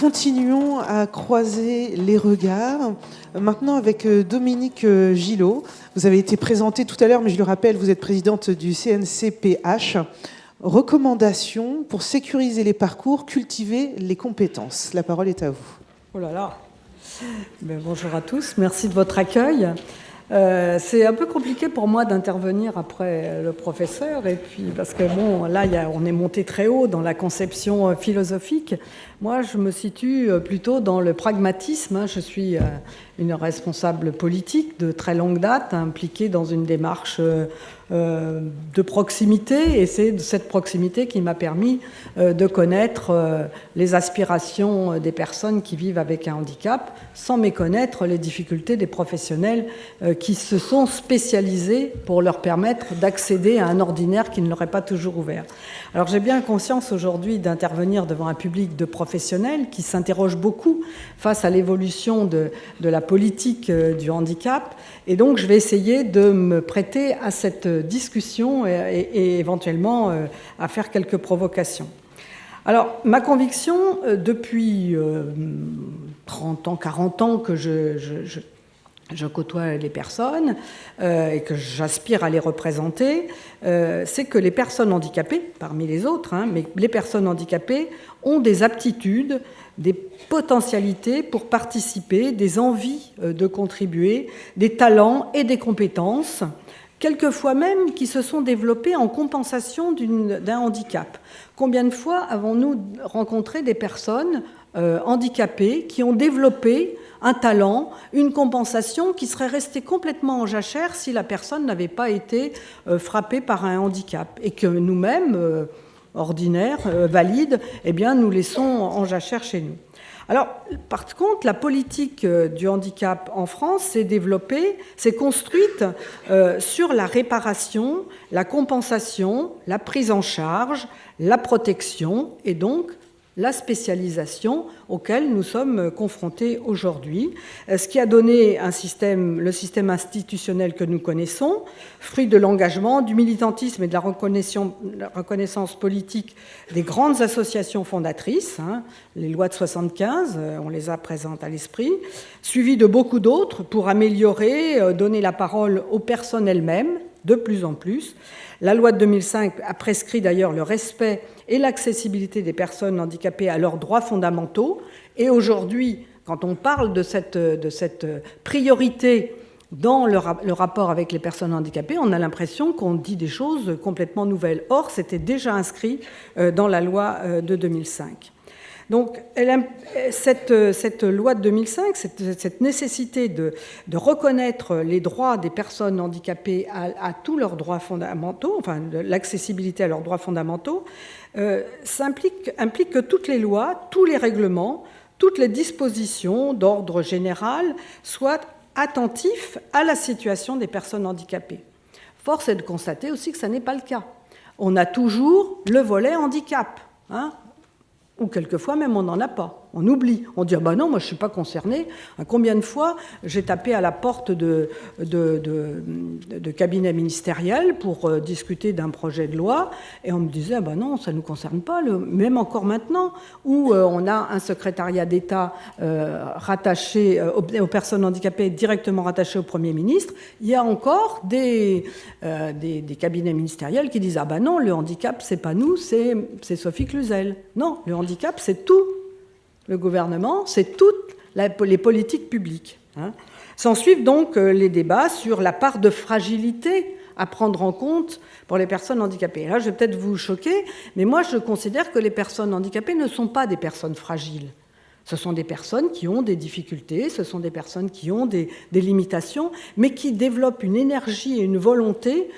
continuons à croiser les regards. Maintenant avec Dominique Gillot. Vous avez été présentée tout à l'heure, mais je le rappelle, vous êtes présidente du CNCPH. Recommandations pour sécuriser les parcours, cultiver les compétences. La parole est à vous. Oh là là. Bonjour à tous, merci de votre accueil. C'est un peu compliqué pour moi d'intervenir après le professeur, et puis parce que bon, là, on est monté très haut dans la conception philosophique. Moi, je me situe plutôt dans le pragmatisme. Je suis une responsable politique de très longue date, impliquée dans une démarche de proximité, et c'est cette proximité qui m'a permis de connaître les aspirations des personnes qui vivent avec un handicap, sans méconnaître les difficultés des professionnels qui se sont spécialisés pour leur permettre d'accéder à un ordinaire qui ne leur est pas toujours ouvert. Alors j'ai bien conscience aujourd'hui d'intervenir devant un public de professionnels qui s'interrogent beaucoup face à l'évolution de la politique du handicap, et donc je vais essayer de me prêter à cette discussion et éventuellement à faire quelques provocations. Alors, ma conviction, depuis 30 ans, 40 ans que je côtoie les personnes et que j'aspire à les représenter, c'est que les personnes handicapées, parmi les autres, mais les personnes handicapées ont des aptitudes, des potentialités pour participer, des envies de contribuer, des talents et des compétences, quelquefois même qui se sont développés en compensation d'un handicap. Combien de fois avons-nous rencontré des personnes handicapées qui ont développé un talent, une compensation qui serait restée complètement en jachère si la personne n'avait pas été frappée par un handicap, et que nous-mêmes, ordinaires, valides, eh bien, nous laissons en jachère chez nous. Alors, par contre, la politique du handicap en France s'est développée, s'est construite sur la réparation, la compensation, la prise en charge, la protection et donc la spécialisation auquel nous sommes confrontés aujourd'hui, ce qui a donné le système institutionnel que nous connaissons, fruit de l'engagement, du militantisme et de la reconnaissance politique des grandes associations fondatrices, les lois de 75, on les a présentes à l'esprit, suivies de beaucoup d'autres pour améliorer, donner la parole aux personnes elles-mêmes, de plus en plus. La loi de 2005 a prescrit d'ailleurs le respect et l'accessibilité des personnes handicapées à leurs droits fondamentaux. Et aujourd'hui, quand on parle de cette priorité dans le rapport avec les personnes handicapées, on a l'impression qu'on dit des choses complètement nouvelles. Or, c'était déjà inscrit dans la loi de 2005. Donc, cette loi de 2005, cette nécessité de reconnaître les droits des personnes handicapées à tous leurs droits fondamentaux, enfin l'accessibilité à leurs droits fondamentaux, implique que toutes les lois, tous les règlements, toutes les dispositions d'ordre général soient attentifs à la situation des personnes handicapées. Force est de constater aussi que ça n'est pas le cas. On a toujours le volet handicap, ou quelquefois même on n'en a pas. On oublie. On dit « Ah ben non, moi je ne suis pas concerné ». Combien de fois j'ai tapé à la porte de cabinets ministériels pour discuter d'un projet de loi, et on me disait « Ah ben non, ça ne nous concerne pas ». Même encore maintenant, où on a un secrétariat d'État rattaché aux personnes handicapées, directement rattaché au Premier ministre, il y a encore des cabinets ministériels qui disent « Ah ben non, le handicap, c'est pas nous, c'est Sophie Cluzel ». Non, le handicap, c'est tout le gouvernement, c'est toutes les politiques publiques. S'ensuivent donc les débats sur la part de fragilité à prendre en compte pour les personnes handicapées. Là, je vais peut-être vous choquer, mais moi, je considère que les personnes handicapées ne sont pas des personnes fragiles. Ce sont des personnes qui ont des difficultés, ce sont des personnes qui ont des limitations, mais qui développent une énergie et une volonté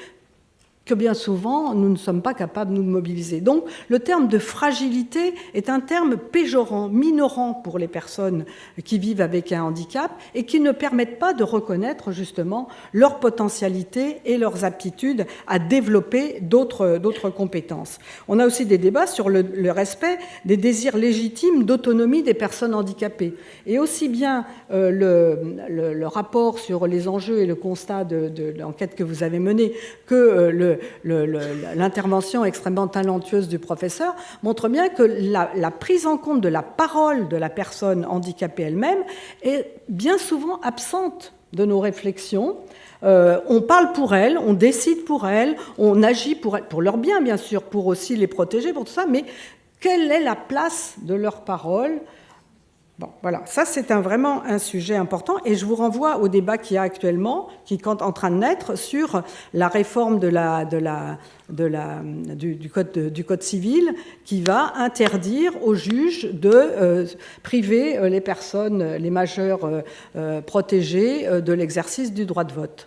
que bien souvent, nous ne sommes pas capables de nous mobiliser. Donc, le terme de fragilité est un terme péjorant, minorant pour les personnes qui vivent avec un handicap et qui ne permettent pas de reconnaître justement leur potentialité et leurs aptitudes à développer d'autres compétences. On a aussi des débats sur le respect des désirs légitimes d'autonomie des personnes handicapées. Et aussi bien le rapport sur les enjeux et le constat de l'enquête que vous avez menée que l'intervention extrêmement talentueuse du professeur montre bien que la prise en compte de la parole de la personne handicapée elle-même est bien souvent absente de nos réflexions. On parle pour elles, on décide pour elles, on agit pour elles, pour leur bien bien sûr, pour aussi les protéger, pour tout ça, mais quelle est la place de leur parole ? Bon, voilà, ça c'est vraiment un sujet important et je vous renvoie au débat qu'il y a actuellement, qui est en train de naître sur la réforme du code civil qui va interdire aux juges de priver les personnes, les majeurs protégés de l'exercice du droit de vote.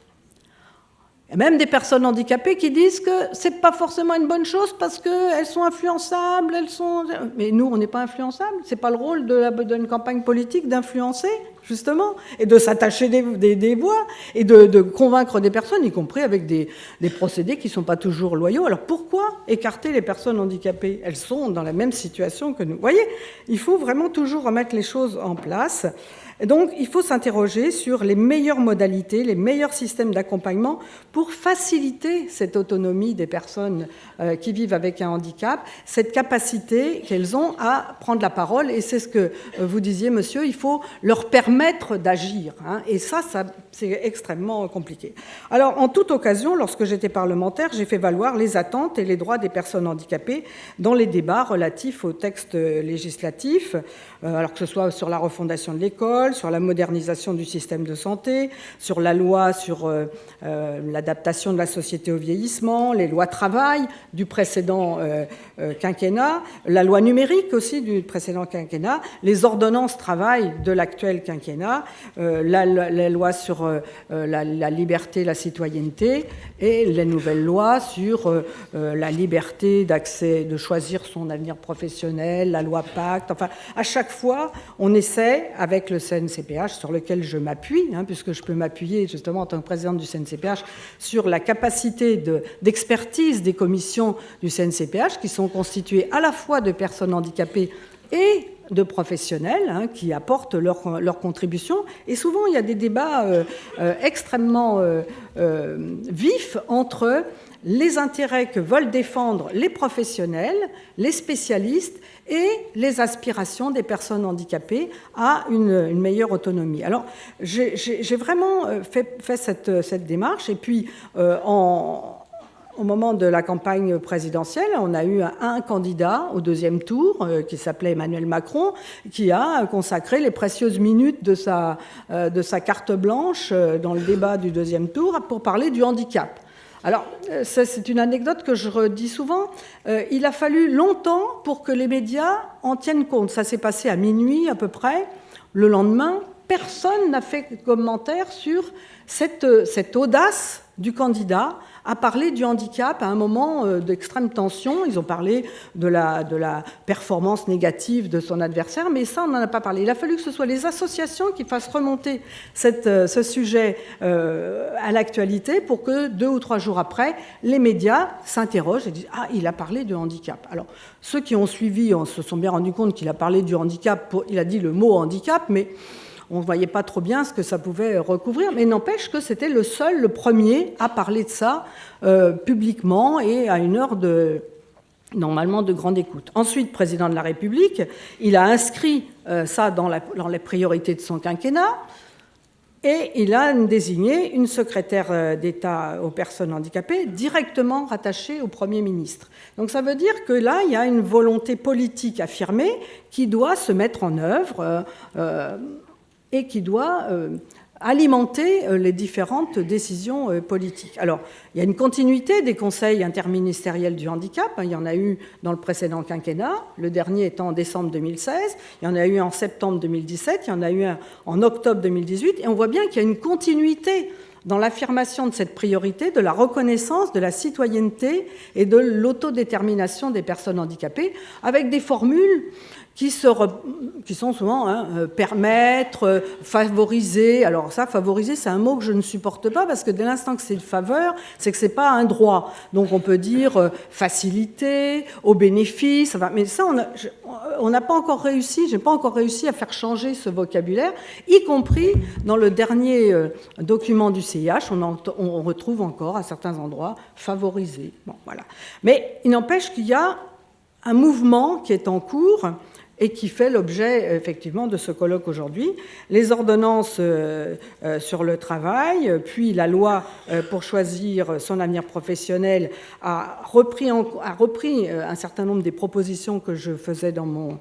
Il y a même des personnes handicapées qui disent que c'est pas forcément une bonne chose parce qu'elles sont influençables, mais nous, on n'est pas influençables. C'est pas le rôle d'une campagne politique d'influencer, justement, et de s'attacher des voix, et de convaincre des personnes, y compris avec des procédés qui ne sont pas toujours loyaux. Alors pourquoi écarter les personnes handicapées ? Elles sont dans la même situation que nous. Vous voyez, il faut vraiment toujours remettre les choses en place. Et donc, il faut s'interroger sur les meilleures modalités, les meilleurs systèmes d'accompagnement pour faciliter cette autonomie des personnes qui vivent avec un handicap, cette capacité qu'elles ont à prendre la parole. Et c'est ce que vous disiez, monsieur, il faut leur permettre d'agir. Et ça, c'est extrêmement compliqué. Alors, en toute occasion, lorsque j'étais parlementaire, j'ai fait valoir les attentes et les droits des personnes handicapées dans les débats relatifs aux textes législatifs, alors que ce soit sur la refondation de l'école, sur la modernisation du système de santé, sur la loi sur l'adaptation de la société au vieillissement, les lois travail du précédent quinquennat, la loi numérique aussi du précédent quinquennat, les ordonnances travail de l'actuel quinquennat, la loi sur la liberté, la citoyenneté et les nouvelles lois sur la liberté d'accès, de choisir son avenir professionnel, la loi Pacte. Enfin, à chaque fois, on essaie, avec le CNCPH, sur lequel je m'appuie, puisque je peux m'appuyer justement en tant que présidente du CNCPH, sur la capacité d'expertise des commissions du CNCPH, qui sont constituées à la fois de personnes handicapées et de professionnels qui apportent leur contribution. Et souvent, il y a des débats extrêmement vifs entre les intérêts que veulent défendre les professionnels, les spécialistes et les aspirations des personnes handicapées à une meilleure autonomie. Alors, j'ai vraiment fait cette démarche, et puis au moment de la campagne présidentielle, on a eu un candidat au deuxième tour qui s'appelait Emmanuel Macron, qui a consacré les précieuses minutes de sa carte blanche dans le débat du deuxième tour pour parler du handicap. Alors, c'est une anecdote que je redis souvent. Il a fallu longtemps pour que les médias en tiennent compte. Ça s'est passé à minuit à peu près. Le lendemain, personne n'a fait commentaire sur cette audace du candidat à parler du handicap à un moment d'extrême tension. Ils ont parlé de la performance négative de son adversaire, mais ça, on n'en a pas parlé. Il a fallu que ce soit les associations qui fassent remonter ce sujet à l'actualité pour que 2 ou 3 jours après, les médias s'interrogent et disent « Ah, il a parlé du handicap ». Alors, ceux qui ont suivi se sont bien rendus compte qu'il a parlé du handicap, il a dit le mot handicap, mais on ne voyait pas trop bien ce que ça pouvait recouvrir, mais n'empêche que c'était le premier à parler de ça publiquement et à une heure normalement de grande écoute. Ensuite, président de la République, il a inscrit ça dans les priorités de son quinquennat et il a désigné une secrétaire d'État aux personnes handicapées directement rattachée au Premier ministre. Donc ça veut dire que là, il y a une volonté politique affirmée qui doit se mettre en œuvre et qui doit alimenter les différentes décisions politiques. Alors, il y a une continuité des conseils interministériels du handicap. Il y en a eu dans le précédent quinquennat, le dernier étant en décembre 2016. Il y en a eu en septembre 2017. Il y en a eu un en octobre 2018. Et on voit bien qu'il y a une continuité dans l'affirmation de cette priorité, de la reconnaissance de la citoyenneté et de l'autodétermination des personnes handicapées, avec des formules qui sont souvent permettre, favoriser. Alors ça, favoriser, c'est un mot que je ne supporte pas parce que dès l'instant que c'est une faveur, c'est que c'est pas un droit. Donc on peut dire faciliter, au bénéfice. Enfin, mais ça, on n'a pas encore réussi, j'ai pas encore réussi à faire changer ce vocabulaire, y compris dans le dernier document du CIH, on retrouve encore à certains endroits favorisé. Bon, voilà. Mais il n'empêche qu'il y a un mouvement qui est en cours et qui fait l'objet effectivement de ce colloque aujourd'hui. Les ordonnances sur le travail, puis la loi pour choisir son avenir professionnel a repris un certain nombre des propositions que je faisais dans mon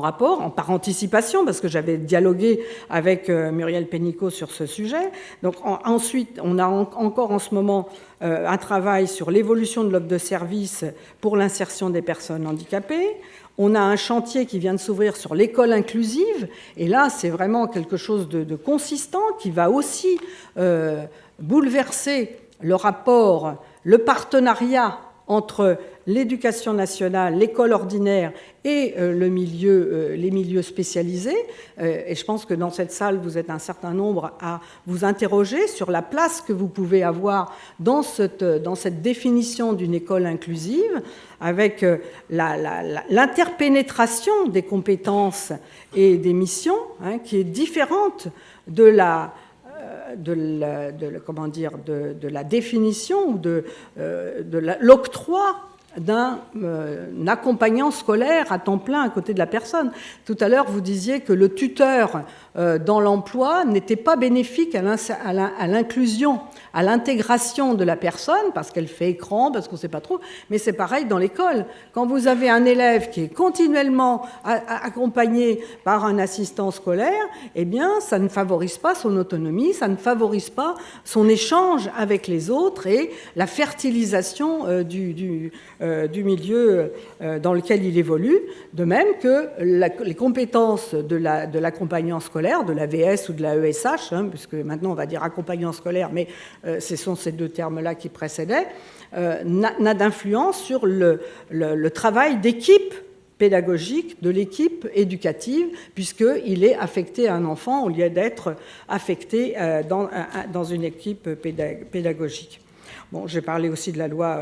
rapport, par anticipation, parce que j'avais dialogué avec Muriel Pénicaud sur ce sujet. Donc ensuite, on a encore en ce moment un travail sur l'évolution de l'offre de services pour l'insertion des personnes handicapées. On a un chantier qui vient de s'ouvrir sur l'école inclusive, et là, c'est vraiment quelque chose de consistant qui va aussi bouleverser le rapport, le partenariat entre l'éducation nationale, l'école ordinaire et les milieux spécialisés. Et je pense que dans cette salle, vous êtes un certain nombre à vous interroger sur la place que vous pouvez avoir dans cette définition d'une école inclusive, avec l'interpénétration des compétences et des missions, qui est différente de la définition ou de l'octroi d'un accompagnant scolaire à temps plein à côté de la personne. Tout à l'heure, vous disiez que le tuteur dans l'emploi n'était pas bénéfique à l'inclusion, à l'intégration de la personne, parce qu'elle fait écran, parce qu'on ne sait pas trop, mais c'est pareil dans l'école. Quand vous avez un élève qui est continuellement accompagné par un assistant scolaire, eh bien, ça ne favorise pas son autonomie, ça ne favorise pas son échange avec les autres et la fertilisation du milieu dans lequel il évolue, de même que les compétences de l'accompagnant scolaire, de l'AVS ou de la ESH, puisque maintenant on va dire accompagnant scolaire, mais ce sont ces deux termes-là qui précédaient, n'a d'influence sur le travail d'équipe pédagogique, de l'équipe éducative, puisqu'il est affecté à un enfant au lieu d'être affecté dans une équipe pédagogique. Bon, j'ai parlé aussi de la loi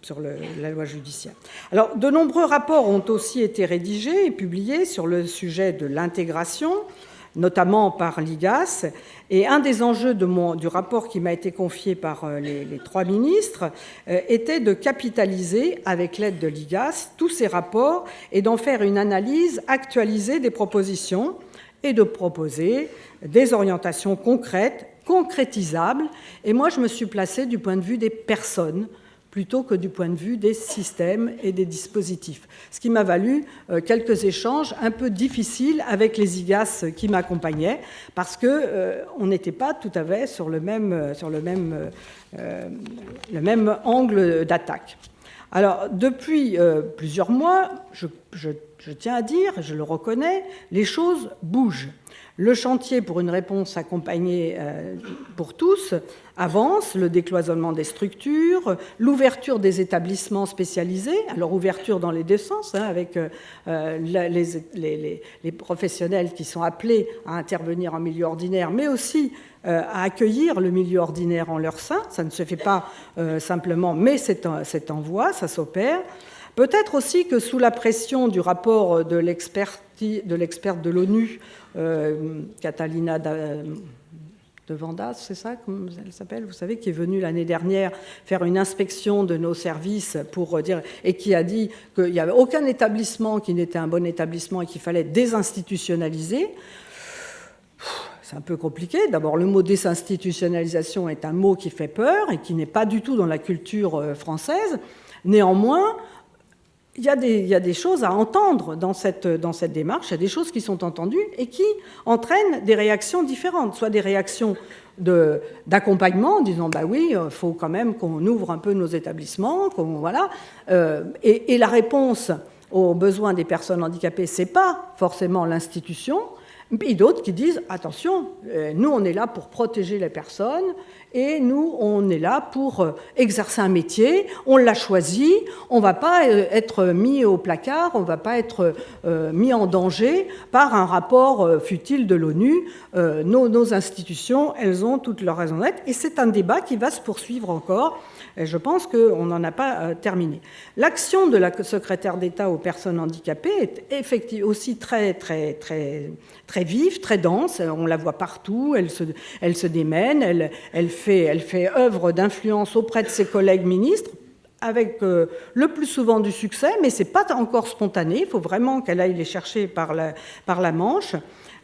sur la loi judiciaire. Alors, de nombreux rapports ont aussi été rédigés et publiés sur le sujet de l'intégration, notamment par l'IGAS. Et un des enjeux du rapport qui m'a été confié par les trois ministres était de capitaliser, avec l'aide de l'IGAS, tous ces rapports et d'en faire une analyse actualisée des propositions et de proposer des orientations concrètes, concrétisables. Et moi, je me suis placée du point de vue des personnes plutôt que du point de vue des systèmes et des dispositifs. Ce qui m'a valu quelques échanges un peu difficiles avec les IGAS qui m'accompagnaient, parce qu'on n'était pas tout à fait sur le même angle d'attaque. Alors, depuis plusieurs mois, je tiens à dire, je le reconnais, les choses bougent. Le chantier pour une réponse accompagnée pour tous avance, le décloisonnement des structures, l'ouverture des établissements spécialisés, alors ouverture dans les deux sens, avec les professionnels qui sont appelés à intervenir en milieu ordinaire, mais aussi à accueillir le milieu ordinaire en leur sein. Ça ne se fait pas simplement, mais c'est en voie, ça s'opère. Peut-être aussi que sous la pression du rapport de l'experte de l'ONU, Catalina de Vandas, c'est ça, comme elle s'appelle, vous savez, qui est venue l'année dernière faire une inspection de nos services pour dire, et qui a dit qu'il n'y avait aucun établissement qui n'était un bon établissement et qu'il fallait désinstitutionnaliser. C'est un peu compliqué. D'abord, le mot désinstitutionnalisation est un mot qui fait peur et qui n'est pas du tout dans la culture française. Néanmoins, il y a des choses à entendre dans cette démarche, il y a des choses qui sont entendues et qui entraînent des réactions différentes, soit des réactions d'accompagnement, en disant bah oui, il faut quand même qu'on ouvre un peu nos établissements, voilà. Et la réponse aux besoins des personnes handicapées, c'est pas forcément l'institution, Et d'autres qui disent, attention, nous on est là pour protéger les personnes, et nous on est là pour exercer un métier, on l'a choisi, on ne va pas être mis au placard, on ne va pas être mis en danger par un rapport futile de l'ONU. Nos institutions, elles ont toutes leurs raisons d'être, et c'est un débat qui va se poursuivre encore. Et je pense qu'on n'en a pas terminé. L'action de la secrétaire d'État aux personnes handicapées est effectivement aussi très vive, très dense. On la voit partout, elle se démène, elle fait œuvre d'influence auprès de ses collègues ministres, avec le plus souvent du succès, mais ce n'est pas encore spontané. Il faut vraiment qu'elle aille les chercher par la manche.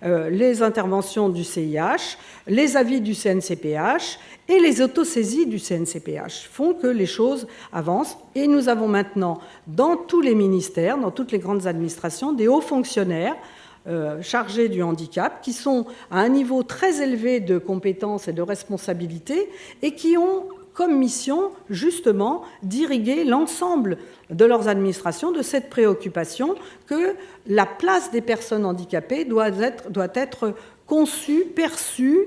Les interventions du CIH, les avis du CNCPH et les autosaisies du CNCPH font que les choses avancent. Et nous avons maintenant, dans tous les ministères, dans toutes les grandes administrations, des hauts fonctionnaires chargés du handicap qui sont à un niveau très élevé de compétences et de responsabilité et qui ont comme mission, justement, d'irriguer l'ensemble de leurs administrations de cette préoccupation que la place des personnes handicapées doit être conçue, perçue,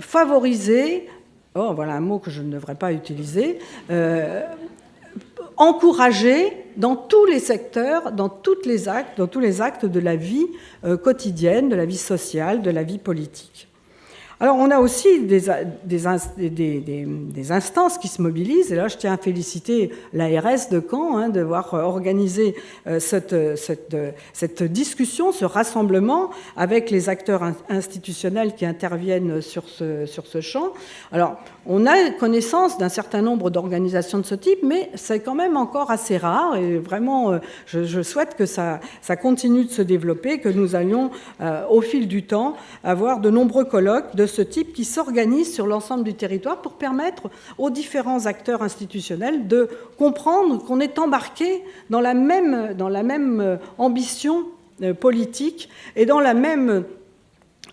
favorisée, voilà un mot que je ne devrais pas utiliser, encouragée dans tous les secteurs, dans tous les actes de la vie quotidienne, de la vie sociale, de la vie politique. Alors, on a aussi des instances qui se mobilisent, et là, je tiens à féliciter l'ARS de Caen d'avoir organisé cette discussion, ce rassemblement avec les acteurs institutionnels qui interviennent sur ce champ. Alors, on a connaissance d'un certain nombre d'organisations de ce type, mais c'est quand même encore assez rare, et vraiment, je souhaite que ça continue de se développer, que nous allions, au fil du temps, avoir de nombreux colloques de ce type qui s'organisent sur l'ensemble du territoire pour permettre aux différents acteurs institutionnels de comprendre qu'on est embarqué dans la même ambition politique et dans la même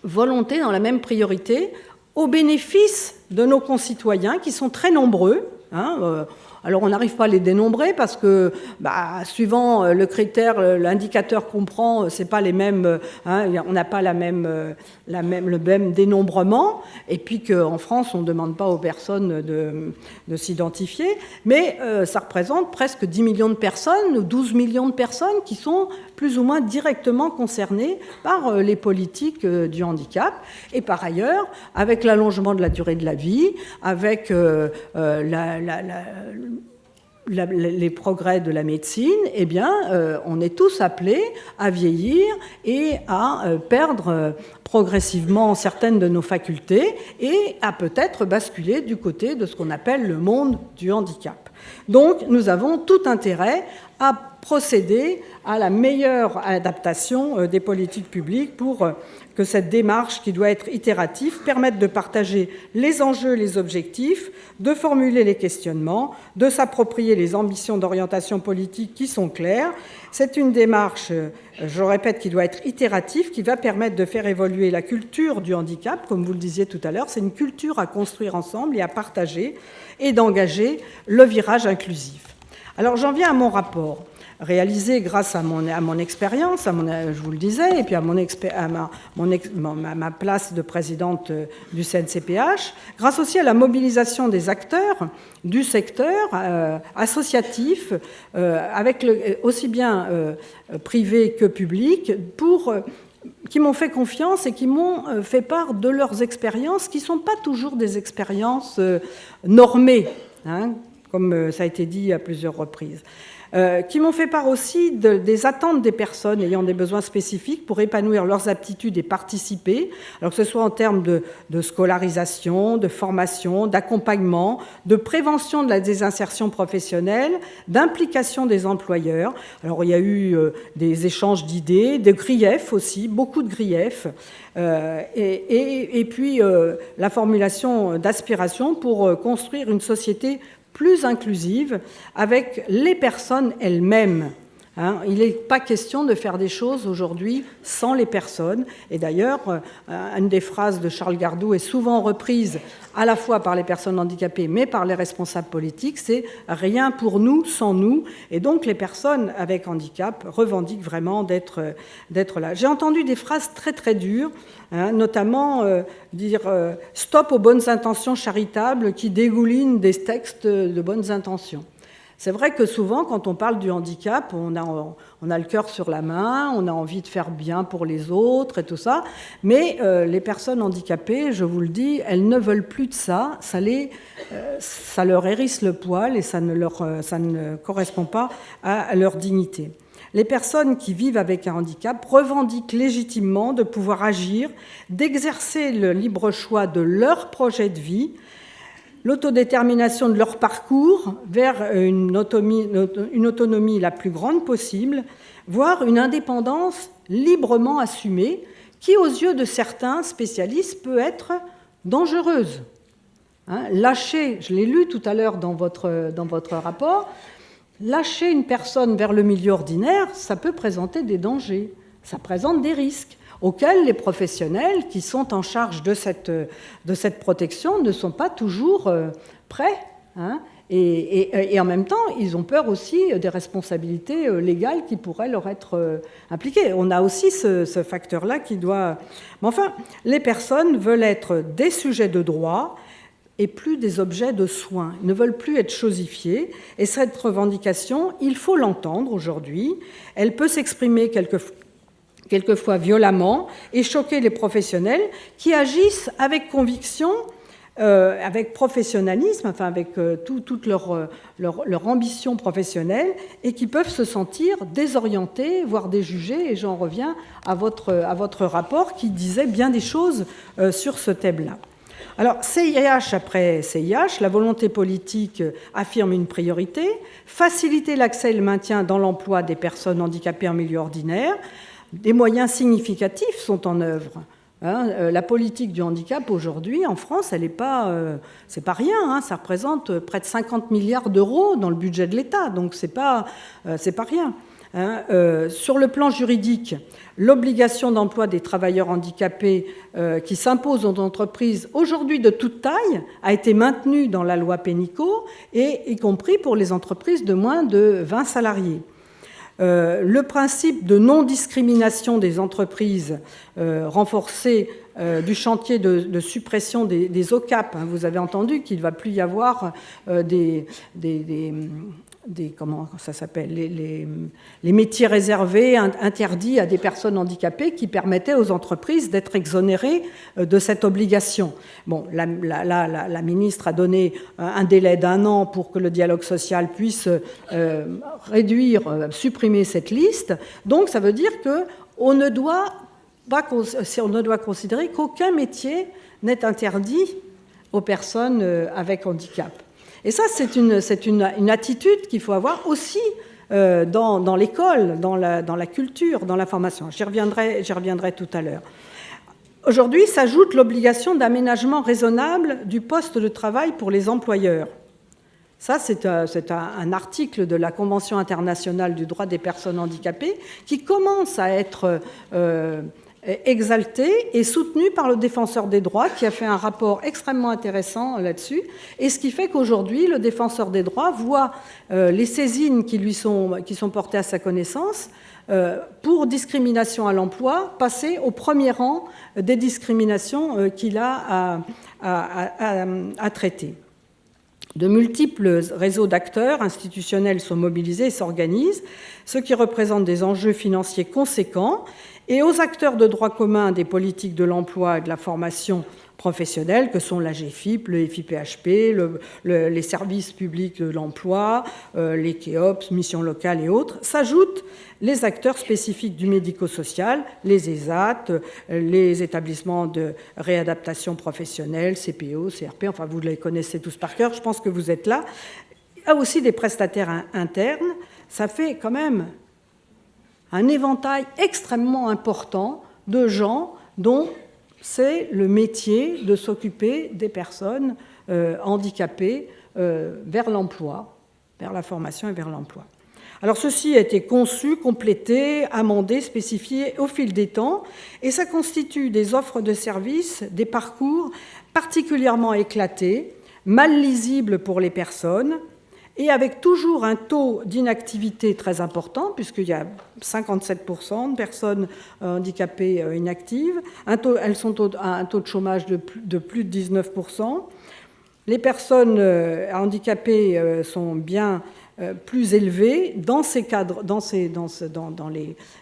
volonté, dans la même priorité, au bénéfice de nos concitoyens qui sont très nombreux. Alors, on n'arrive pas à les dénombrer parce que, suivant le critère, l'indicateur qu'on prend, c'est pas les mêmes, on n'a pas le même dénombrement, et puis qu'en France, on ne demande pas aux personnes de s'identifier, mais ça représente presque 10 millions de personnes, ou 12 millions de personnes qui sont plus ou moins directement concernées par les politiques du handicap. Et par ailleurs, avec l'allongement de la durée de la vie, avec les progrès de la médecine, eh bien, on est tous appelés à vieillir et à perdre progressivement certaines de nos facultés et à peut-être basculer du côté de ce qu'on appelle le monde du handicap. Donc, nous avons tout intérêt à procéder à la meilleure adaptation des politiques publiques pour que cette démarche, qui doit être itérative, permette de partager les enjeux, les objectifs, de formuler les questionnements, de s'approprier les ambitions d'orientation politique qui sont claires. C'est une démarche, je répète, qui doit être itérative, qui va permettre de faire évoluer la culture du handicap, comme vous le disiez tout à l'heure. C'est une culture à construire ensemble et à partager et d'engager le virage inclusif. Alors j'en viens à mon rapport, réalisé grâce à mon expérience, je vous le disais, et puis à ma place de présidente du CNCPH, grâce aussi à la mobilisation des acteurs du secteur associatif, avec aussi bien privé que public, qui m'ont fait confiance et qui m'ont fait part de leurs expériences, qui ne sont pas toujours des expériences normées, comme ça a été dit à plusieurs reprises. Qui m'ont fait part aussi des attentes des personnes ayant des besoins spécifiques pour épanouir leurs aptitudes et participer, alors que ce soit en termes de scolarisation, de formation, d'accompagnement, de prévention de la désinsertion professionnelle, d'implication des employeurs. Alors il y a eu des échanges d'idées, de griefs aussi, beaucoup de griefs, et puis la formulation d'aspirations pour construire une société plus inclusive avec les personnes elles-mêmes Il n'est pas question de faire des choses aujourd'hui sans les personnes. Et d'ailleurs, une des phrases de Charles Gardou est souvent reprise à la fois par les personnes handicapées, mais par les responsables politiques, c'est « rien pour nous sans nous ». Et donc, les personnes avec handicap revendiquent vraiment d'être là. J'ai entendu des phrases très, très dures, notamment dire « stop aux bonnes intentions charitables qui dégoulinent des textes de bonnes intentions ». C'est vrai que souvent, quand on parle du handicap, on a le cœur sur la main, on a envie de faire bien pour les autres et tout ça, mais les personnes handicapées, je vous le dis, elles ne veulent plus de ça, ça leur hérisse le poil et ça ne correspond pas à leur dignité. Les personnes qui vivent avec un handicap revendiquent légitimement de pouvoir agir, d'exercer le libre choix de leur projet de vie, l'autodétermination de leur parcours vers une autonomie la plus grande possible, voire une indépendance librement assumée, qui, aux yeux de certains spécialistes, peut être dangereuse. Lâcher, je l'ai lu tout à l'heure dans votre rapport, lâcher une personne vers le milieu ordinaire, ça peut présenter des dangers, ça présente des risques auxquels les professionnels qui sont en charge de cette protection ne sont pas toujours prêts. Et en même temps, ils ont peur aussi des responsabilités légales qui pourraient leur être impliquées. On a aussi ce facteur-là qui doit... Mais enfin, les personnes veulent être des sujets de droit et plus des objets de soins. Ils ne veulent plus être chosifiés. Et cette revendication, il faut l'entendre aujourd'hui. Elle peut s'exprimer quelquefois violemment, et choquer les professionnels qui agissent avec conviction, avec professionnalisme, enfin avec toute leur ambition professionnelle, et qui peuvent se sentir désorientés, voire déjugés. Et j'en reviens à votre rapport qui disait bien des choses sur ce thème-là. Alors, CIH après CIH, la volonté politique affirme une priorité, faciliter l'accès et le maintien dans l'emploi des personnes handicapées en milieu ordinaire. Des moyens significatifs sont en œuvre. La politique du handicap aujourd'hui en France, elle n'est pas, c'est pas rien. Ça représente près de 50 milliards d'euros dans le budget de l'État, donc c'est pas rien. Sur le plan juridique, l'obligation d'emploi des travailleurs handicapés qui s'impose aux entreprises aujourd'hui de toute taille a été maintenue dans la loi Pénicaud, et y compris pour les entreprises de moins de 20 salariés. Le principe de non-discrimination des entreprises renforcé du chantier de suppression des OCAP. Vous avez entendu qu'il ne va plus y avoir comment ça s'appelle, les métiers réservés, interdits à des personnes handicapées, qui permettaient aux entreprises d'être exonérées de cette obligation. Bon, la ministre a donné un délai d'1 an pour que le dialogue social puisse supprimer cette liste. Donc ça veut dire qu'on ne doit considérer qu'aucun métier n'est interdit aux personnes avec handicap. Et ça, c'est une attitude qu'il faut avoir aussi dans l'école, dans la culture, dans la formation. J'y reviendrai tout à l'heure. Aujourd'hui, s'ajoute l'obligation d'aménagement raisonnable du poste de travail pour les employeurs. Ça, c'est un article de la Convention internationale du droit des personnes handicapées qui commence à être exalté et soutenu par le défenseur des droits, qui a fait un rapport extrêmement intéressant là-dessus, et ce qui fait qu'aujourd'hui le défenseur des droits voit les saisines qui sont portées à sa connaissance pour discrimination à l'emploi passer au premier rang des discriminations qu'il a à traiter. De multiples réseaux d'acteurs institutionnels sont mobilisés et s'organisent, ce qui représente des enjeux financiers conséquents. Et aux acteurs de droit commun des politiques de l'emploi et de la formation professionnelle, que sont la GFIP, le FIPHP, les services publics de l'emploi, les KEOPS, missions locales et autres, s'ajoutent les acteurs spécifiques du médico-social, les ESAT, les établissements de réadaptation professionnelle, CPO, CRP, enfin vous les connaissez tous par cœur, je pense que vous êtes là. Il y a aussi des prestataires internes, ça fait quand même un éventail extrêmement important de gens dont c'est le métier de s'occuper des personnes handicapées vers l'emploi, vers la formation et vers l'emploi. Alors ceci a été conçu, complété, amendé, spécifié au fil des temps, et ça constitue des offres de services, des parcours particulièrement éclatés, mal lisibles pour les personnes, et avec toujours un taux d'inactivité très important, puisqu'il y a 57% de personnes handicapées inactives, elles sont à un taux de chômage de plus de 19%. Les personnes handicapées sont bien plus élevées dans ces cadres, dans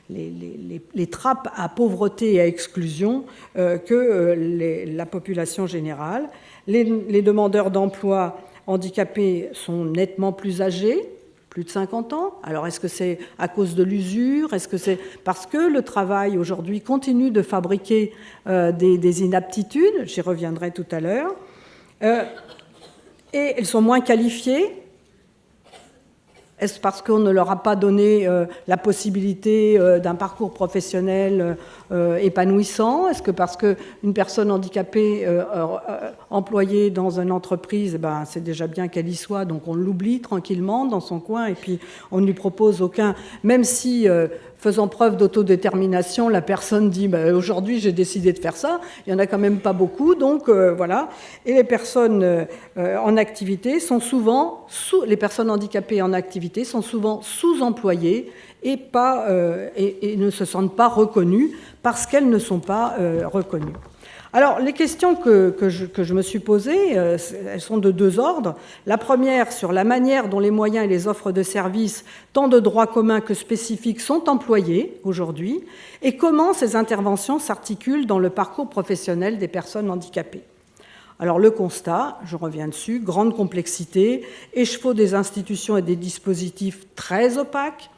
les trappes à pauvreté et à exclusion que la population générale. Les demandeurs d'emploi handicapés sont nettement plus âgés, plus de 50 ans. Alors, est-ce que c'est à cause de l'usure? Est-ce que c'est parce que le travail, aujourd'hui, continue de fabriquer des inaptitudes? J'y reviendrai tout à l'heure. Et elles sont moins qualifiées. Est-ce parce qu'on ne leur a pas donné la possibilité d'un parcours professionnel épanouissant? Est-ce que parce qu'une personne handicapée employée dans une entreprise, c'est déjà bien qu'elle y soit, donc on l'oublie tranquillement dans son coin, et puis on ne lui propose aucun... Même si, faisant preuve d'autodétermination, la personne dit aujourd'hui j'ai décidé de faire ça, il n'y en a quand même pas beaucoup, donc voilà. Et les personnes en activité sont souvent, les personnes handicapées en activité sont souvent sous-employées et ne se sentent pas reconnues parce qu'elles ne sont pas reconnues. Alors, les questions que je me suis posées, elles sont de deux ordres. La première, sur la manière dont les moyens et les offres de services, tant de droit commun que spécifiques, sont employés aujourd'hui, et comment ces interventions s'articulent dans le parcours professionnel des personnes handicapées. Alors, le constat, je reviens dessus, grande complexité, écheveau des institutions et des dispositifs très opaques,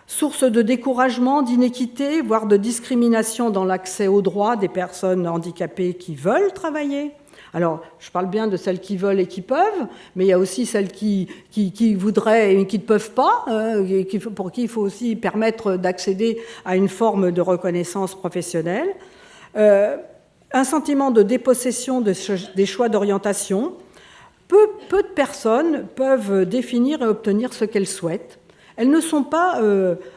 source de découragement, d'inéquité, voire de discrimination dans l'accès aux droits des personnes handicapées qui veulent travailler. Alors, je parle bien de celles qui veulent et qui peuvent, mais il y a aussi celles qui voudraient et qui ne peuvent pas, pour qui il faut aussi permettre d'accéder à une forme de reconnaissance professionnelle. Un sentiment de dépossession des choix d'orientation. Peu de personnes peuvent définir et obtenir ce qu'elles souhaitent. Elles ne sont pas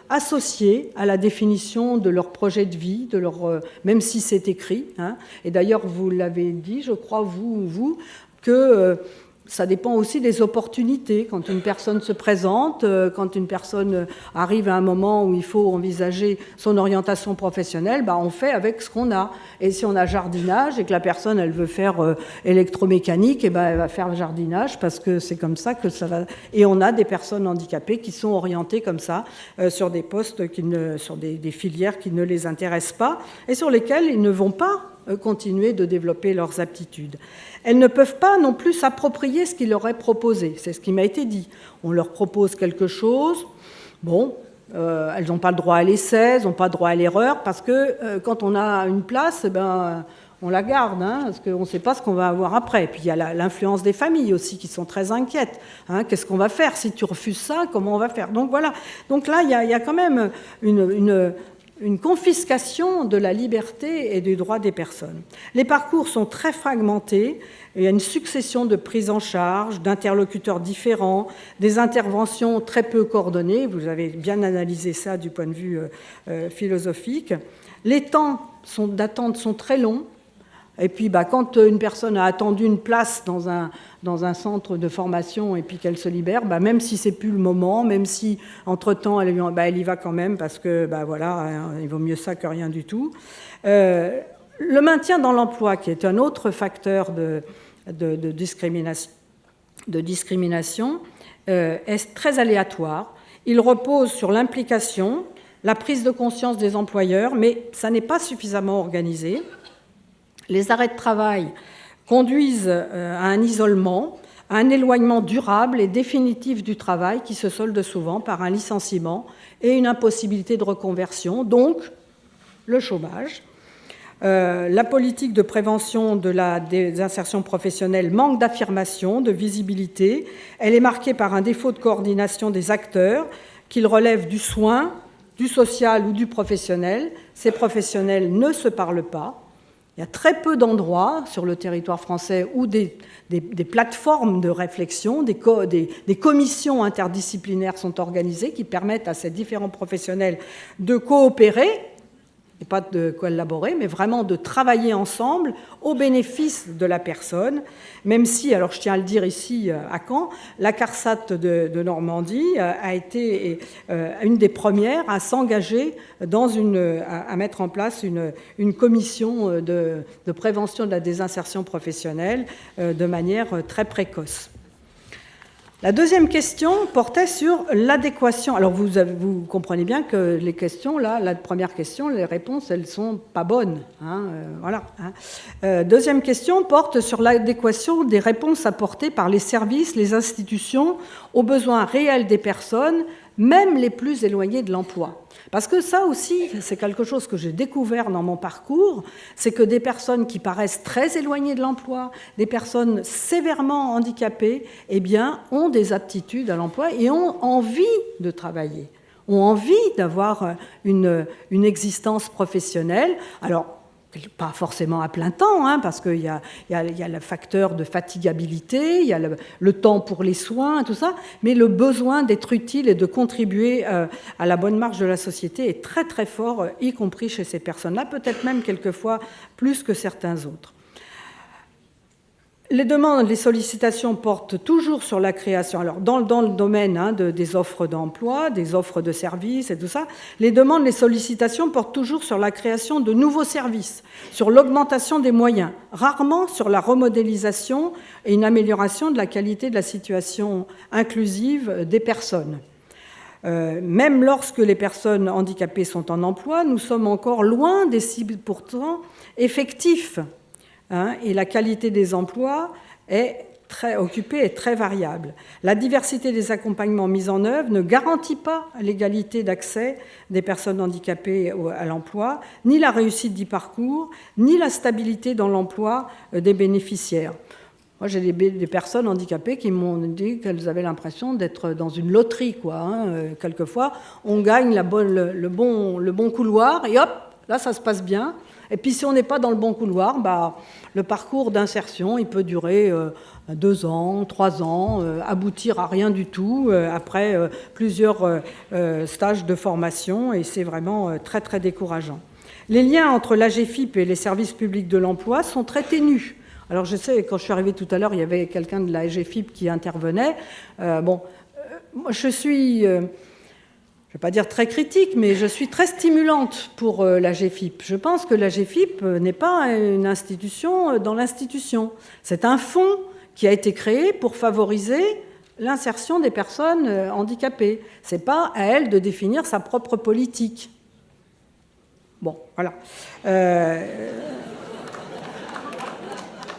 associées à la définition de leur projet de vie, même si c'est écrit. Et d'ailleurs, vous l'avez dit, je crois, vous que ça dépend aussi des opportunités. Quand une personne se présente, quand une personne arrive à un moment où il faut envisager son orientation professionnelle, on fait avec ce qu'on a. Et si on a jardinage et que la personne, elle veut faire électromécanique, elle va faire le jardinage parce que c'est comme ça que ça va. Et on a des personnes handicapées qui sont orientées comme ça sur des postes, sur des filières qui ne les intéressent pas et sur lesquelles ils ne vont pas continuer de développer leurs aptitudes. Elles ne peuvent pas non plus s'approprier ce qui leur est proposé. C'est ce qui m'a été dit. On leur propose quelque chose, elles n'ont pas le droit à l'essai, elles n'ont pas le droit à l'erreur, parce que quand on a une place, on la garde, parce qu'on ne sait pas ce qu'on va avoir après. Et puis il y a l'influence des familles aussi, qui sont très inquiètes. Qu'est-ce qu'on va faire? Si tu refuses ça, comment on va faire? Donc voilà. Donc là, il y a quand même une confiscation de la liberté et du droit des personnes. Les parcours sont très fragmentés, il y a une succession de prises en charge, d'interlocuteurs différents, des interventions très peu coordonnées, vous avez bien analysé ça du point de vue philosophique. Les temps d'attente sont très longs, et puis quand une personne a attendu une place dans un centre de formation et puis qu'elle se libère, même si c'est plus le moment, même si entre-temps elle y va quand même parce que il vaut mieux ça que rien du tout. Le maintien dans l'emploi, qui est un autre facteur de discrimination, est très aléatoire. Il repose sur l'implication, la prise de conscience des employeurs, mais ça n'est pas suffisamment organisé. Les arrêts de travail conduisent à un isolement, à un éloignement durable et définitif du travail qui se solde souvent par un licenciement et une impossibilité de reconversion, donc le chômage. La politique de prévention des insertions professionnelles manque d'affirmation, de visibilité. Elle est marquée par un défaut de coordination des acteurs, qu'ils relèvent du soin, du social ou du professionnel. Ces professionnels ne se parlent pas. Il y a très peu d'endroits sur le territoire français où des plateformes de réflexion, des commissions interdisciplinaires sont organisées qui permettent à ces différents professionnels de coopérer, et pas de collaborer, mais vraiment de travailler ensemble au bénéfice de la personne, même si, alors je tiens à le dire ici à Caen, la CARSAT de Normandie a été une des premières à s'engager à mettre en place une commission de prévention de la désinsertion professionnelle de manière très précoce. La deuxième question portait sur l'adéquation. Alors vous comprenez bien que les questions, là, la première question, les réponses, elles ne sont pas bonnes. Voilà. Deuxième question porte sur l'adéquation des réponses apportées par les services, les institutions aux besoins réels des personnes, même les plus éloignées de l'emploi. Parce que ça aussi, c'est quelque chose que j'ai découvert dans mon parcours, c'est que des personnes qui paraissent très éloignées de l'emploi, des personnes sévèrement handicapées, eh bien, ont des aptitudes à l'emploi et ont envie de travailler, ont envie d'avoir une existence professionnelle. Alors, pas forcément à plein temps, parce qu'il y a le facteur de fatigabilité, il y a le temps pour les soins, tout ça, mais le besoin d'être utile et de contribuer à la bonne marche de la société est très très fort, y compris chez ces personnes-là, peut-être même quelquefois plus que certains autres. Les demandes, les sollicitations portent toujours sur la création. Alors, dans le domaine des offres d'emploi, des offres de services et tout ça, les demandes, les sollicitations portent toujours sur la création de nouveaux services, sur l'augmentation des moyens, rarement sur la remodélisation et une amélioration de la qualité de la situation inclusive des personnes. Même lorsque les personnes handicapées sont en emploi, nous sommes encore loin des cibles pourtant effectifs. Et la qualité des emplois est très variable. La diversité des accompagnements mis en œuvre ne garantit pas l'égalité d'accès des personnes handicapées à l'emploi, ni la réussite du parcours, ni la stabilité dans l'emploi des bénéficiaires. Moi, j'ai des personnes handicapées qui m'ont dit qu'elles avaient l'impression d'être dans une loterie, Quelquefois, on gagne le bon couloir et hop, là, ça se passe bien. Et puis, si on n'est pas dans le bon couloir, le parcours d'insertion, il peut durer 2 ans, 3 ans, aboutir à rien du tout après plusieurs stages de formation, et c'est vraiment très, très décourageant. Les liens entre l'AGEFIP et les services publics de l'emploi sont très ténus. Alors, je sais, quand je suis arrivée tout à l'heure, il y avait quelqu'un de l'AGEFIP qui intervenait. Moi, je suis... je ne vais pas dire très critique, mais je suis très stimulante pour l'AGEFIP. Je pense que l'AGEFIP n'est pas une institution dans l'institution. C'est un fonds qui a été créé pour favoriser l'insertion des personnes handicapées. Ce n'est pas à elle de définir sa propre politique. Bon, voilà.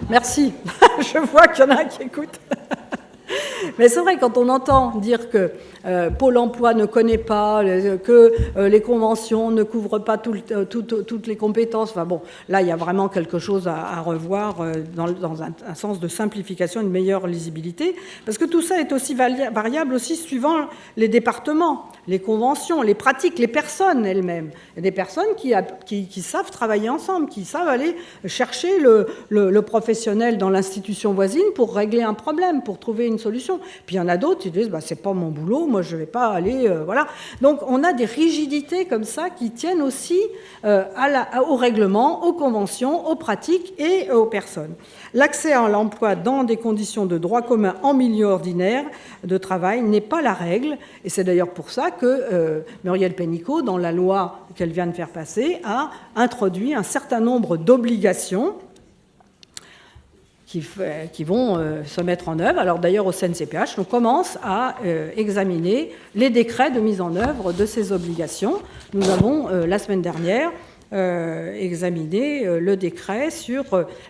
Merci. Je vois qu'il y en a un qui écoute. Mais c'est vrai, quand on entend dire que Pôle emploi ne connaît pas, que les conventions ne couvrent pas toutes les compétences, enfin bon, là, il y a vraiment quelque chose à revoir dans un sens de simplification, une meilleure lisibilité, parce que tout ça est aussi variable aussi suivant les départements, les conventions, les pratiques, les personnes elles-mêmes. Il y a des personnes qui savent travailler ensemble, qui savent aller chercher le professionnel dans l'institution voisine pour régler un problème, pour trouver une solution. Puis il y en a d'autres qui disent c'est pas mon boulot, moi je ne vais pas aller voilà. Donc on a des rigidités comme ça qui tiennent aussi au règlement, aux conventions, aux pratiques et aux personnes. L'accès à l'emploi dans des conditions de droit commun en milieu ordinaire de travail n'est pas la règle, et c'est d'ailleurs pour ça que Muriel Pénicaud, dans la loi qu'elle vient de faire passer, a introduit un certain nombre d'obligations qui vont se mettre en œuvre. Alors d'ailleurs, au CNCPH, on commence à examiner les décrets de mise en œuvre de ces obligations. Nous avons, la semaine dernière, examiné le décret sur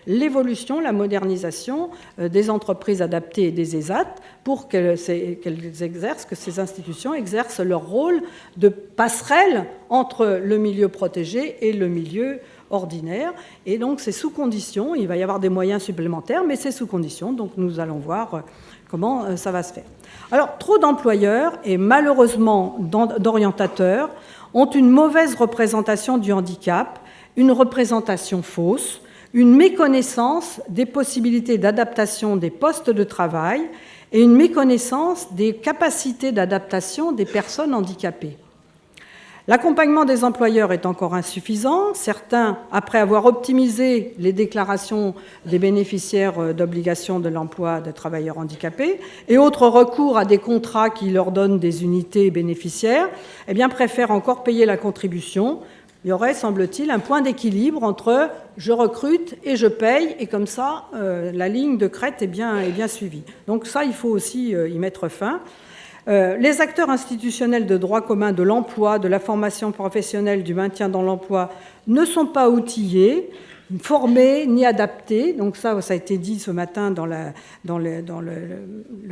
l'évolution, la modernisation des entreprises adaptées et des ESAT pour que ces institutions exercent leur rôle de passerelle entre le milieu protégé et le milieu ordinaire, et donc c'est sous condition, il va y avoir des moyens supplémentaires, mais c'est sous condition, donc nous allons voir comment ça va se faire. Alors, trop d'employeurs et malheureusement d'orientateurs ont une mauvaise représentation du handicap, une représentation fausse, une méconnaissance des possibilités d'adaptation des postes de travail et une méconnaissance des capacités d'adaptation des personnes handicapées. L'accompagnement des employeurs est encore insuffisant. Certains, après avoir optimisé les déclarations des bénéficiaires d'obligations de l'emploi des travailleurs handicapés et autres recours à des contrats qui leur donnent des unités bénéficiaires, eh bien, préfèrent encore payer la contribution. Il y aurait, semble-t-il, un point d'équilibre entre je recrute et je paye, et comme ça, la ligne de crête est bien suivie. Donc ça, il faut aussi y mettre fin. Les acteurs institutionnels de droit commun de l'emploi, de la formation professionnelle, du maintien dans l'emploi ne sont pas outillés, formés ni adaptés. Donc ça a été dit ce matin dans le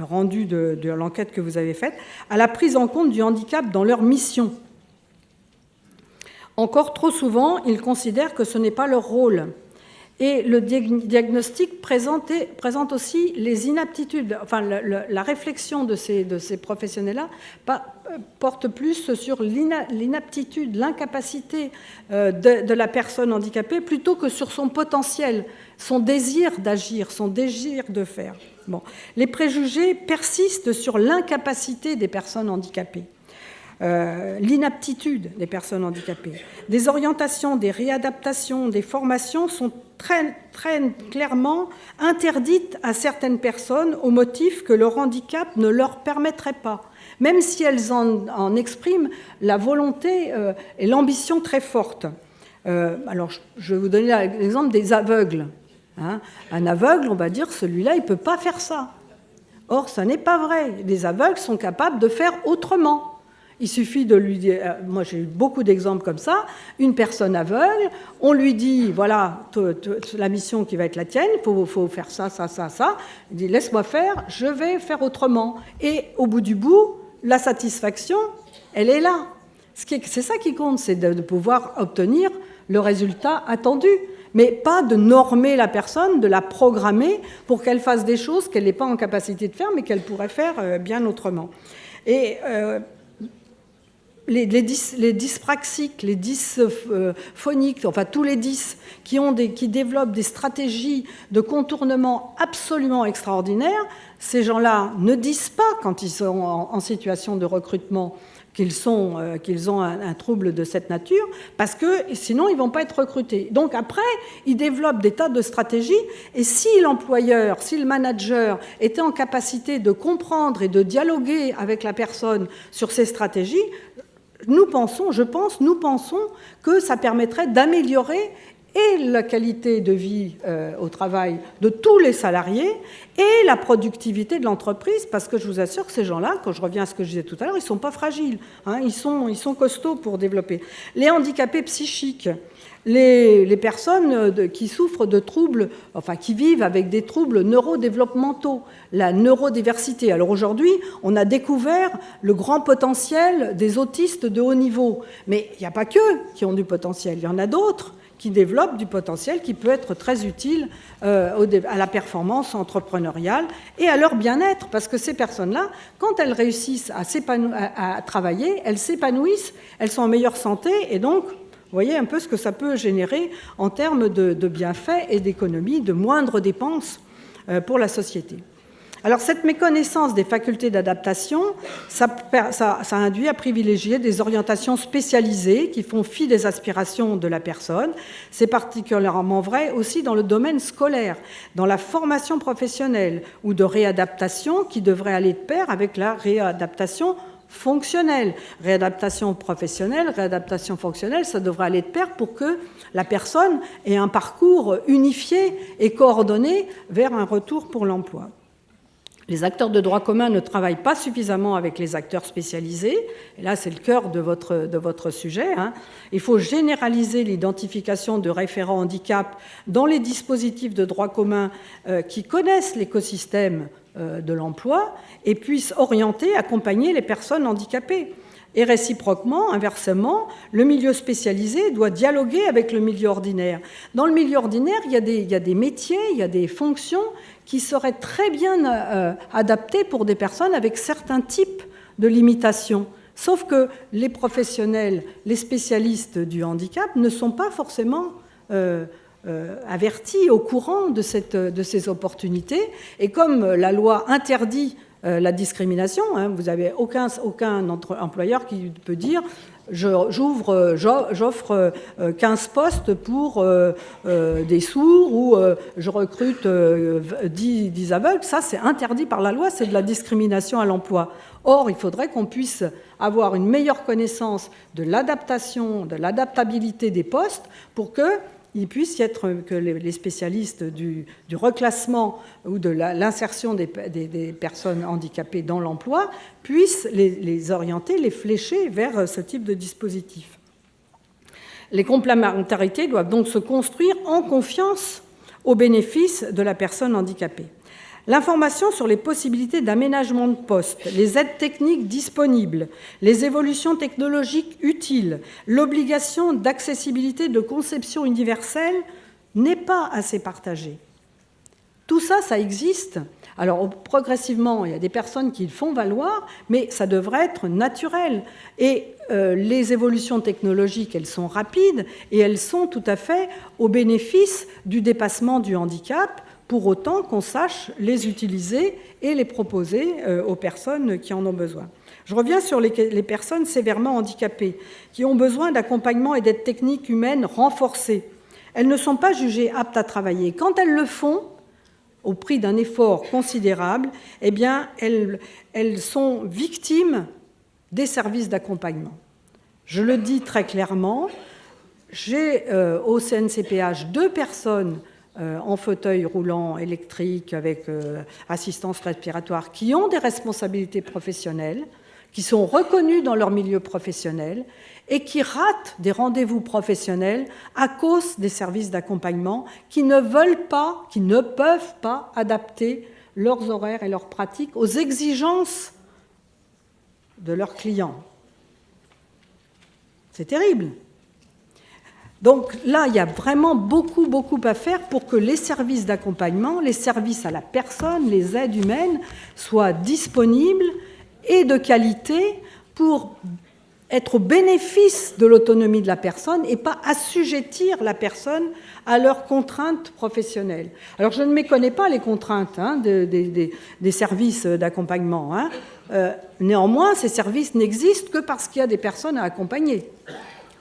rendu de l'enquête que vous avez faite, à la prise en compte du handicap dans leur mission. Encore trop souvent, ils considèrent que ce n'est pas leur rôle. Et le diagnostic présente aussi les inaptitudes. Enfin, la réflexion de ces professionnels-là porte plus sur l'inaptitude, l'incapacité de la personne handicapée plutôt que sur son potentiel, son désir d'agir, son désir de faire. Bon. Les préjugés persistent sur l'incapacité des personnes handicapées. L'inaptitude des personnes handicapées. Des orientations, des réadaptations, des formations sont très, très clairement interdites à certaines personnes au motif que leur handicap ne leur permettrait pas, même si elles en expriment la volonté et l'ambition très forte. Alors, je vais vous donner l'exemple des aveugles. Un aveugle, on va dire, celui-là, il ne peut pas faire ça. Or, ça n'est pas vrai. Les aveugles sont capables de faire autrement. Il suffit de lui dire, moi j'ai eu beaucoup d'exemples comme ça, une personne aveugle, on lui dit, voilà, la mission qui va être la tienne, il faut faire ça, ça, ça, ça. Il dit, laisse-moi faire, je vais faire autrement. Et au bout du bout, la satisfaction, elle est là. C'est ça qui compte, c'est de pouvoir obtenir le résultat attendu. Mais pas de normer la personne, de la programmer pour qu'elle fasse des choses qu'elle n'est pas en capacité de faire, mais qu'elle pourrait faire bien autrement. Et les dyspraxiques, les dysphoniques, enfin tous les dys qui développent des stratégies de contournement absolument extraordinaires, ces gens-là ne disent pas quand ils sont en situation de recrutement qu'ils ont un trouble de cette nature, parce que sinon ils ne vont pas être recrutés. Donc après, ils développent des tas de stratégies, et si l'employeur, si le manager était en capacité de comprendre et de dialoguer avec la personne sur ces stratégies, nous pensons que ça permettrait d'améliorer et la qualité de vie au travail de tous les salariés et la productivité de l'entreprise, parce que je vous assure que ces gens-là, quand je reviens à ce que je disais tout à l'heure, ils ne sont pas fragiles, ils sont costauds pour développer. Les handicapés psychiques, les personnes qui souffrent de troubles, enfin qui vivent avec des troubles neurodéveloppementaux, la neurodiversité. Alors aujourd'hui, on a découvert le grand potentiel des autistes de haut niveau, mais il n'y a pas qu'eux qui ont du potentiel, il y en a d'autres qui développent du potentiel qui peut être très utile à la performance entrepreneuriale et à leur bien-être, parce que ces personnes-là, quand elles réussissent à travailler, elles s'épanouissent, elles sont en meilleure santé, et donc, vous voyez un peu ce que ça peut générer en termes de bienfaits et d'économies, de moindres dépenses pour la société. Alors cette méconnaissance des facultés d'adaptation, ça induit à privilégier des orientations spécialisées qui font fi des aspirations de la personne. C'est particulièrement vrai aussi dans le domaine scolaire, dans la formation professionnelle ou de réadaptation qui devrait aller de pair avec la réadaptation fonctionnelle. Réadaptation professionnelle, réadaptation fonctionnelle, ça devrait aller de pair pour que la personne ait un parcours unifié et coordonné vers un retour pour l'emploi. Les acteurs de droit commun ne travaillent pas suffisamment avec les acteurs spécialisés. Et là, c'est le cœur de votre sujet. Il faut généraliser l'identification de référents handicap dans les dispositifs de droit commun qui connaissent l'écosystème de l'emploi et puissent orienter, accompagner les personnes handicapées. Et réciproquement, inversement, le milieu spécialisé doit dialoguer avec le milieu ordinaire. Dans le milieu ordinaire, il y a des métiers, il y a des fonctions qui seraient très bien adaptées pour des personnes avec certains types de limitations. Sauf que les professionnels, les spécialistes du handicap ne sont pas forcément avertis, au courant de ces opportunités. Et comme la loi interdit la discrimination, hein, vous n'avez aucun employeur qui peut dire j'offre 15 postes pour des sourds ou je recrute 10 aveugles. Ça, c'est interdit par la loi, c'est de la discrimination à l'emploi. Or, il faudrait qu'on puisse avoir une meilleure connaissance de l'adaptation, de l'adaptabilité des postes pour qu'il puisse y être que les spécialistes du reclassement ou de l'insertion des personnes handicapées dans l'emploi puissent les orienter, les flécher vers ce type de dispositif. Les complémentarités doivent donc se construire en confiance au bénéfice de la personne handicapée. L'information sur les possibilités d'aménagement de poste, les aides techniques disponibles, les évolutions technologiques utiles, l'obligation d'accessibilité de conception universelle n'est pas assez partagée. Tout ça, ça existe. Alors, progressivement, il y a des personnes qui le font valoir, mais ça devrait être naturel. Et les évolutions technologiques, elles sont rapides et elles sont tout à fait au bénéfice du dépassement du handicap, pour autant qu'on sache les utiliser et les proposer aux personnes qui en ont besoin. Je reviens sur les personnes sévèrement handicapées, qui ont besoin d'accompagnement et d'aide technique humaine renforcée. Elles ne sont pas jugées aptes à travailler. Quand elles le font, au prix d'un effort considérable, eh bien, elles sont victimes des services d'accompagnement. Je le dis très clairement, j'ai au CNCPH 2 personnes en fauteuil roulant électrique avec assistance respiratoire qui ont des responsabilités professionnelles, qui sont reconnues dans leur milieu professionnel et qui ratent des rendez-vous professionnels à cause des services d'accompagnement qui ne veulent pas, qui ne peuvent pas adapter leurs horaires et leurs pratiques aux exigences de leurs clients. C'est terrible. Donc là, il y a vraiment beaucoup à faire pour que les services d'accompagnement, les services à la personne, les aides humaines soient disponibles et de qualité pour être au bénéfice de l'autonomie de la personne et pas assujettir la personne à leurs contraintes professionnelles. Alors je ne méconnais pas les contraintes des services d'accompagnement. Néanmoins, ces services n'existent que parce qu'il y a des personnes à accompagner.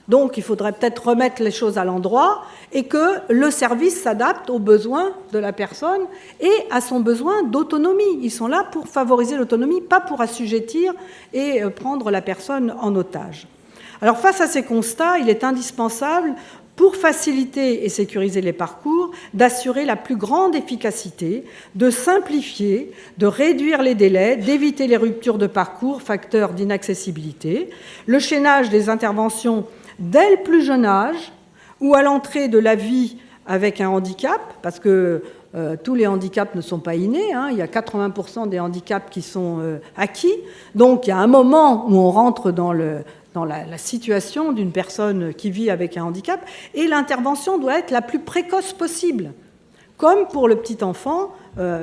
Donc, il faudrait peut-être remettre les choses à l'endroit et que le service s'adapte aux besoins de la personne et à son besoin d'autonomie. Ils sont là pour favoriser l'autonomie, pas pour assujettir et prendre la personne en otage. Alors, face à ces constats, il est indispensable, pour faciliter et sécuriser les parcours, d'assurer la plus grande efficacité, de simplifier, de réduire les délais, d'éviter les ruptures de parcours, facteurs d'inaccessibilité, le chaînage des interventions dès le plus jeune âge ou à l'entrée de la vie avec un handicap, parce que tous les handicaps ne sont pas innés, il y a 80% des handicaps qui sont acquis, donc il y a un moment où on rentre dans la situation d'une personne qui vit avec un handicap, et l'intervention doit être la plus précoce possible. Comme pour le petit enfant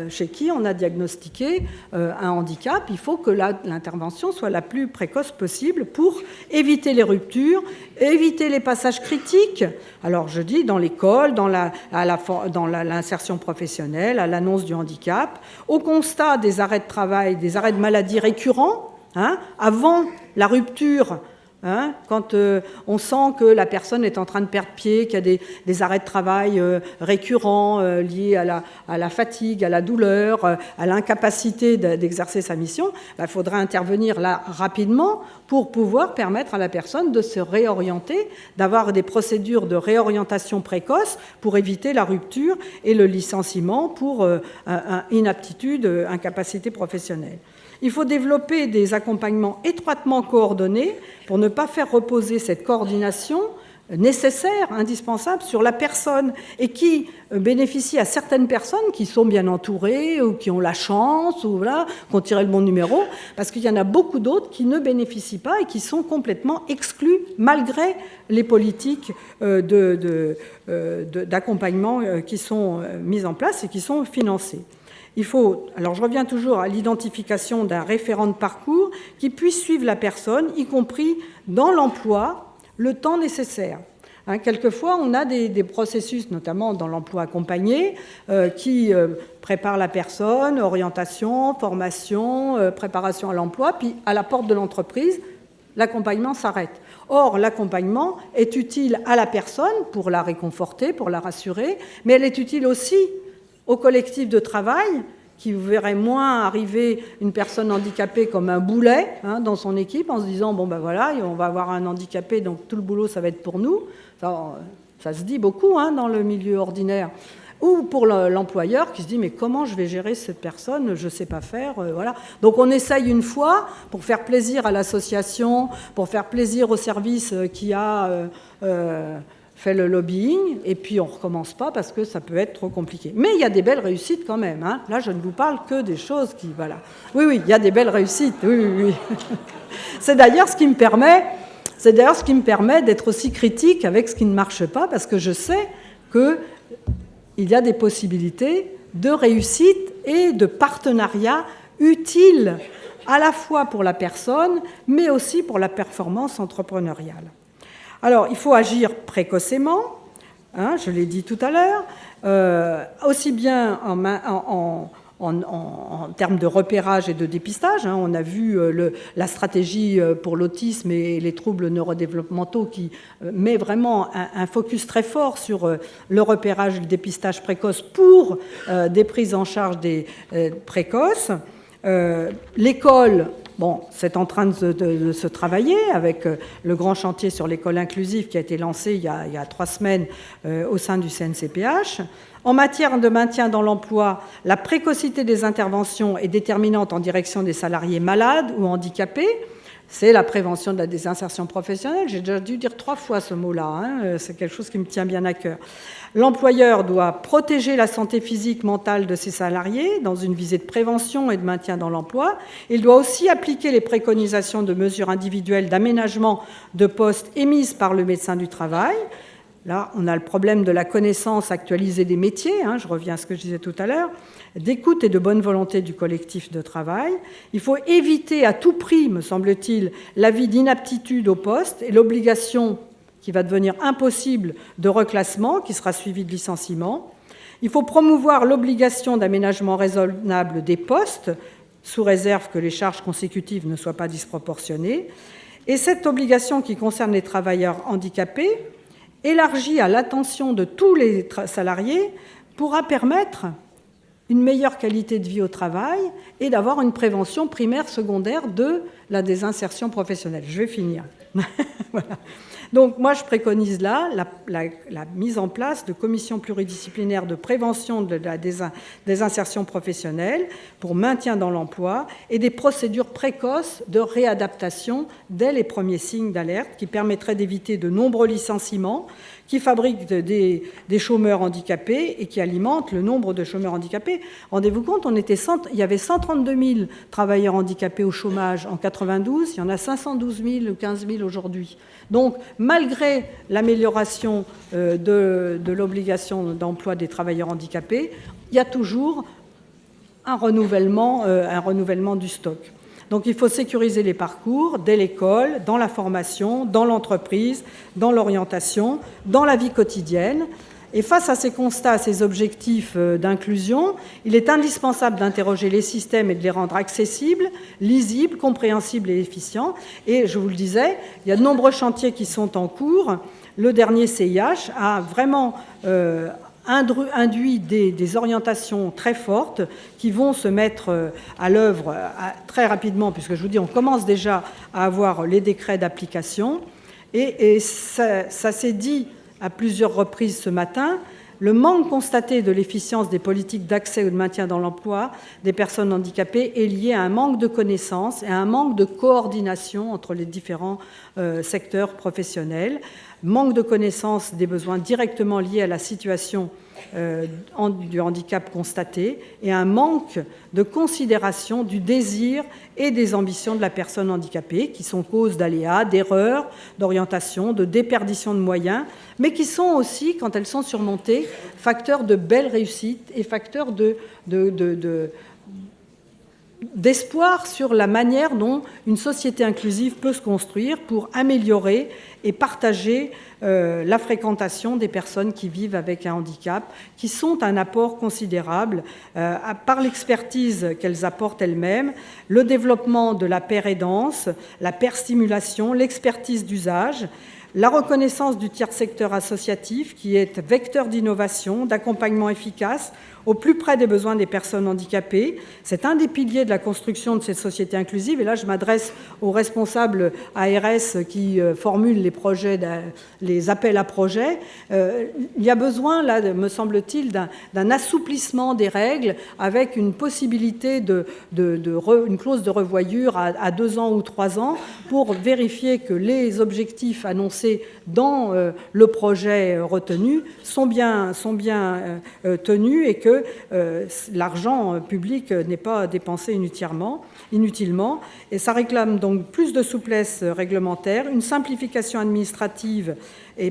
chez qui on a diagnostiqué un handicap, il faut que l'intervention soit la plus précoce possible pour éviter les ruptures, éviter les passages critiques. Alors je dis dans l'école, dans l'insertion professionnelle, à l'annonce du handicap, au constat des arrêts de travail, des arrêts de maladie récurrents, avant la rupture. Quand on sent que la personne est en train de perdre pied, qu'il y a des arrêts de travail récurrents liés à la fatigue, à la douleur, à l'incapacité d'exercer sa mission, il faudra intervenir là rapidement pour pouvoir permettre à la personne de se réorienter, d'avoir des procédures de réorientation précoce pour éviter la rupture et le licenciement pour inaptitude, incapacité professionnelle. Il faut développer des accompagnements étroitement coordonnés pour ne pas faire reposer cette coordination nécessaire, indispensable, sur la personne et qui bénéficie à certaines personnes qui sont bien entourées ou qui ont la chance ou qui ont tiré le bon numéro, parce qu'il y en a beaucoup d'autres qui ne bénéficient pas et qui sont complètement exclus malgré les politiques d'accompagnement qui sont mises en place et qui sont financées. Alors je reviens toujours à l'identification d'un référent de parcours qui puisse suivre la personne, y compris dans l'emploi, le temps nécessaire. Quelquefois, on a des processus, notamment dans l'emploi accompagné, qui préparent la personne, orientation, formation, préparation à l'emploi, puis à la porte de l'entreprise, l'accompagnement s'arrête. Or, l'accompagnement est utile à la personne pour la réconforter, pour la rassurer, mais elle est utile aussi au collectif de travail, qui verrait moins arriver une personne handicapée comme un boulet dans son équipe, en se disant, bon ben voilà, on va avoir un handicapé, donc tout le boulot, ça va être pour nous. Ça se dit beaucoup dans le milieu ordinaire. Ou pour l'employeur qui se dit, mais comment je vais gérer cette personne, je ne sais pas faire, voilà. Donc on essaye une fois pour faire plaisir à l'association, pour faire plaisir au service qui a fait le lobbying, et puis on ne recommence pas parce que ça peut être trop compliqué. Mais il y a des belles réussites quand même. Là, je ne vous parle que des choses qui... Voilà. Oui, il y a des belles réussites, oui. C'est d'ailleurs ce qui me permet d'être aussi critique avec ce qui ne marche pas, parce que je sais qu'il y a des possibilités de réussite et de partenariat utiles à la fois pour la personne, mais aussi pour la performance entrepreneuriale. Alors, il faut agir précocement, je l'ai dit tout à l'heure, aussi bien en termes de repérage et de dépistage. On a vu la stratégie pour l'autisme et les troubles neurodéveloppementaux qui met vraiment un focus très fort sur le repérage et le dépistage précoce pour des prises en charge précoces. L'école... Bon, c'est en train de se travailler avec le grand chantier sur l'école inclusive qui a été lancé il y a 3 semaines au sein du CNCPH. En matière de maintien dans l'emploi, la précocité des interventions est déterminante en direction des salariés malades ou handicapés. C'est la prévention de la désinsertion professionnelle. J'ai déjà dû dire 3 fois ce mot-là. C'est quelque chose qui me tient bien à cœur. L'employeur doit protéger la santé physique, mentale de ses salariés dans une visée de prévention et de maintien dans l'emploi. Il doit aussi appliquer les préconisations de mesures individuelles d'aménagement de poste émises par le médecin du travail. Là, on a le problème de la connaissance actualisée des métiers, je reviens à ce que je disais tout à l'heure, d'écoute et de bonne volonté du collectif de travail. Il faut éviter à tout prix, me semble-t-il, l'avis d'inaptitude au poste et l'obligation qui va devenir impossible de reclassement, qui sera suivi de licenciement. Il faut promouvoir l'obligation d'aménagement raisonnable des postes, sous réserve que les charges consécutives ne soient pas disproportionnées. Et cette obligation qui concerne les travailleurs handicapés, élargie à l'attention de tous les salariés, pourra permettre une meilleure qualité de vie au travail et d'avoir une prévention primaire, secondaire de la désinsertion professionnelle. Je vais finir. Voilà. Donc moi, je préconise là la mise en place de commissions pluridisciplinaires de prévention de la désinsertion professionnelle pour maintien dans l'emploi et des procédures précoces de réadaptation dès les premiers signes d'alerte qui permettraient d'éviter de nombreux licenciements qui fabriquent des chômeurs handicapés et qui alimentent le nombre de chômeurs handicapés. Rendez-vous compte, il y avait 132 000 travailleurs handicapés au chômage en 92, il y en a 512 000 ou 15 000 aujourd'hui. Donc, malgré l'amélioration de l'obligation d'emploi des travailleurs handicapés, il y a toujours un renouvellement du stock. Donc il faut sécuriser les parcours dès l'école, dans la formation, dans l'entreprise, dans l'orientation, dans la vie quotidienne. Et face à ces constats, à ces objectifs d'inclusion, il est indispensable d'interroger les systèmes et de les rendre accessibles, lisibles, compréhensibles et efficients. Et je vous le disais, il y a de nombreux chantiers qui sont en cours. Le dernier CIH a vraiment induit des orientations très fortes qui vont se mettre à l'œuvre très rapidement, puisque je vous dis, on commence déjà à avoir les décrets d'application. Et ça s'est dit à plusieurs reprises ce matin, le manque constaté de l'efficience des politiques d'accès ou de maintien dans l'emploi des personnes handicapées est lié à un manque de connaissances et à un manque de coordination entre les différents secteurs professionnels. Manque de connaissances des besoins directement liés à la situation du handicap constaté et un manque de considération du désir et des ambitions de la personne handicapée qui sont cause d'aléas, d'erreurs, d'orientation, de déperdition de moyens, mais qui sont aussi, quand elles sont surmontées, facteurs de belles réussites et facteurs d'espoir sur la manière dont une société inclusive peut se construire pour améliorer et partager la fréquentation des personnes qui vivent avec un handicap, qui sont un apport considérable par l'expertise qu'elles apportent elles-mêmes, le développement de la pair-aidance, la pair-stimulation, l'expertise d'usage, la reconnaissance du tiers secteur associatif qui est vecteur d'innovation, d'accompagnement efficace au plus près des besoins des personnes handicapées. C'est un des piliers de la construction de cette société inclusive. Et là, je m'adresse aux responsables ARS qui formulent les projets, les appels à projets. Il y a besoin, là, me semble-t-il, d'un assouplissement des règles avec une possibilité une clause de revoyure à 2 ans ou 3 ans pour vérifier que les objectifs annoncés dans le projet retenu sont bien tenus et que l'argent public n'est pas dépensé inutilement. Et ça réclame donc plus de souplesse réglementaire, une simplification administrative,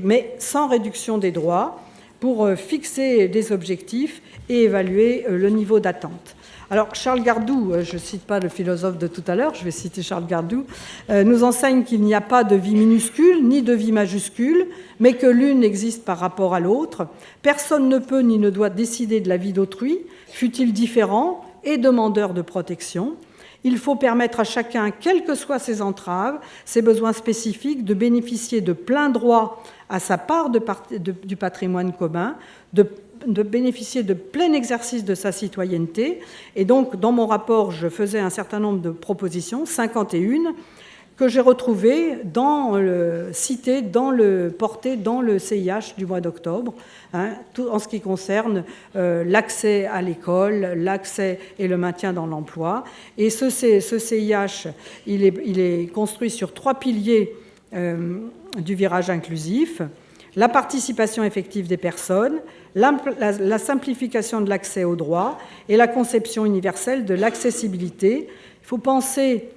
mais sans réduction des droits, pour fixer des objectifs et évaluer le niveau d'attente. Alors, Charles Gardou, je ne cite pas le philosophe de tout à l'heure, je vais citer Charles Gardou, nous enseigne qu'il n'y a pas de vie minuscule ni de vie majuscule, mais que l'une existe par rapport à l'autre. Personne ne peut ni ne doit décider de la vie d'autrui, fût-il différent et demandeur de protection. Il faut permettre à chacun, quelles que soient ses entraves, ses besoins spécifiques, de bénéficier de plein droit à sa part du patrimoine commun, de bénéficier de plein exercice de sa citoyenneté. Et donc, dans mon rapport, je faisais un certain nombre de propositions, 51, que j'ai retrouvées portées dans le CIH du mois d'octobre, tout en ce qui concerne l'accès à l'école, l'accès et le maintien dans l'emploi. Et ce CIH, il est construit sur 3 piliers du virage inclusif: la participation effective des personnes, la simplification de l'accès aux droits et la conception universelle de l'accessibilité. Il faut penser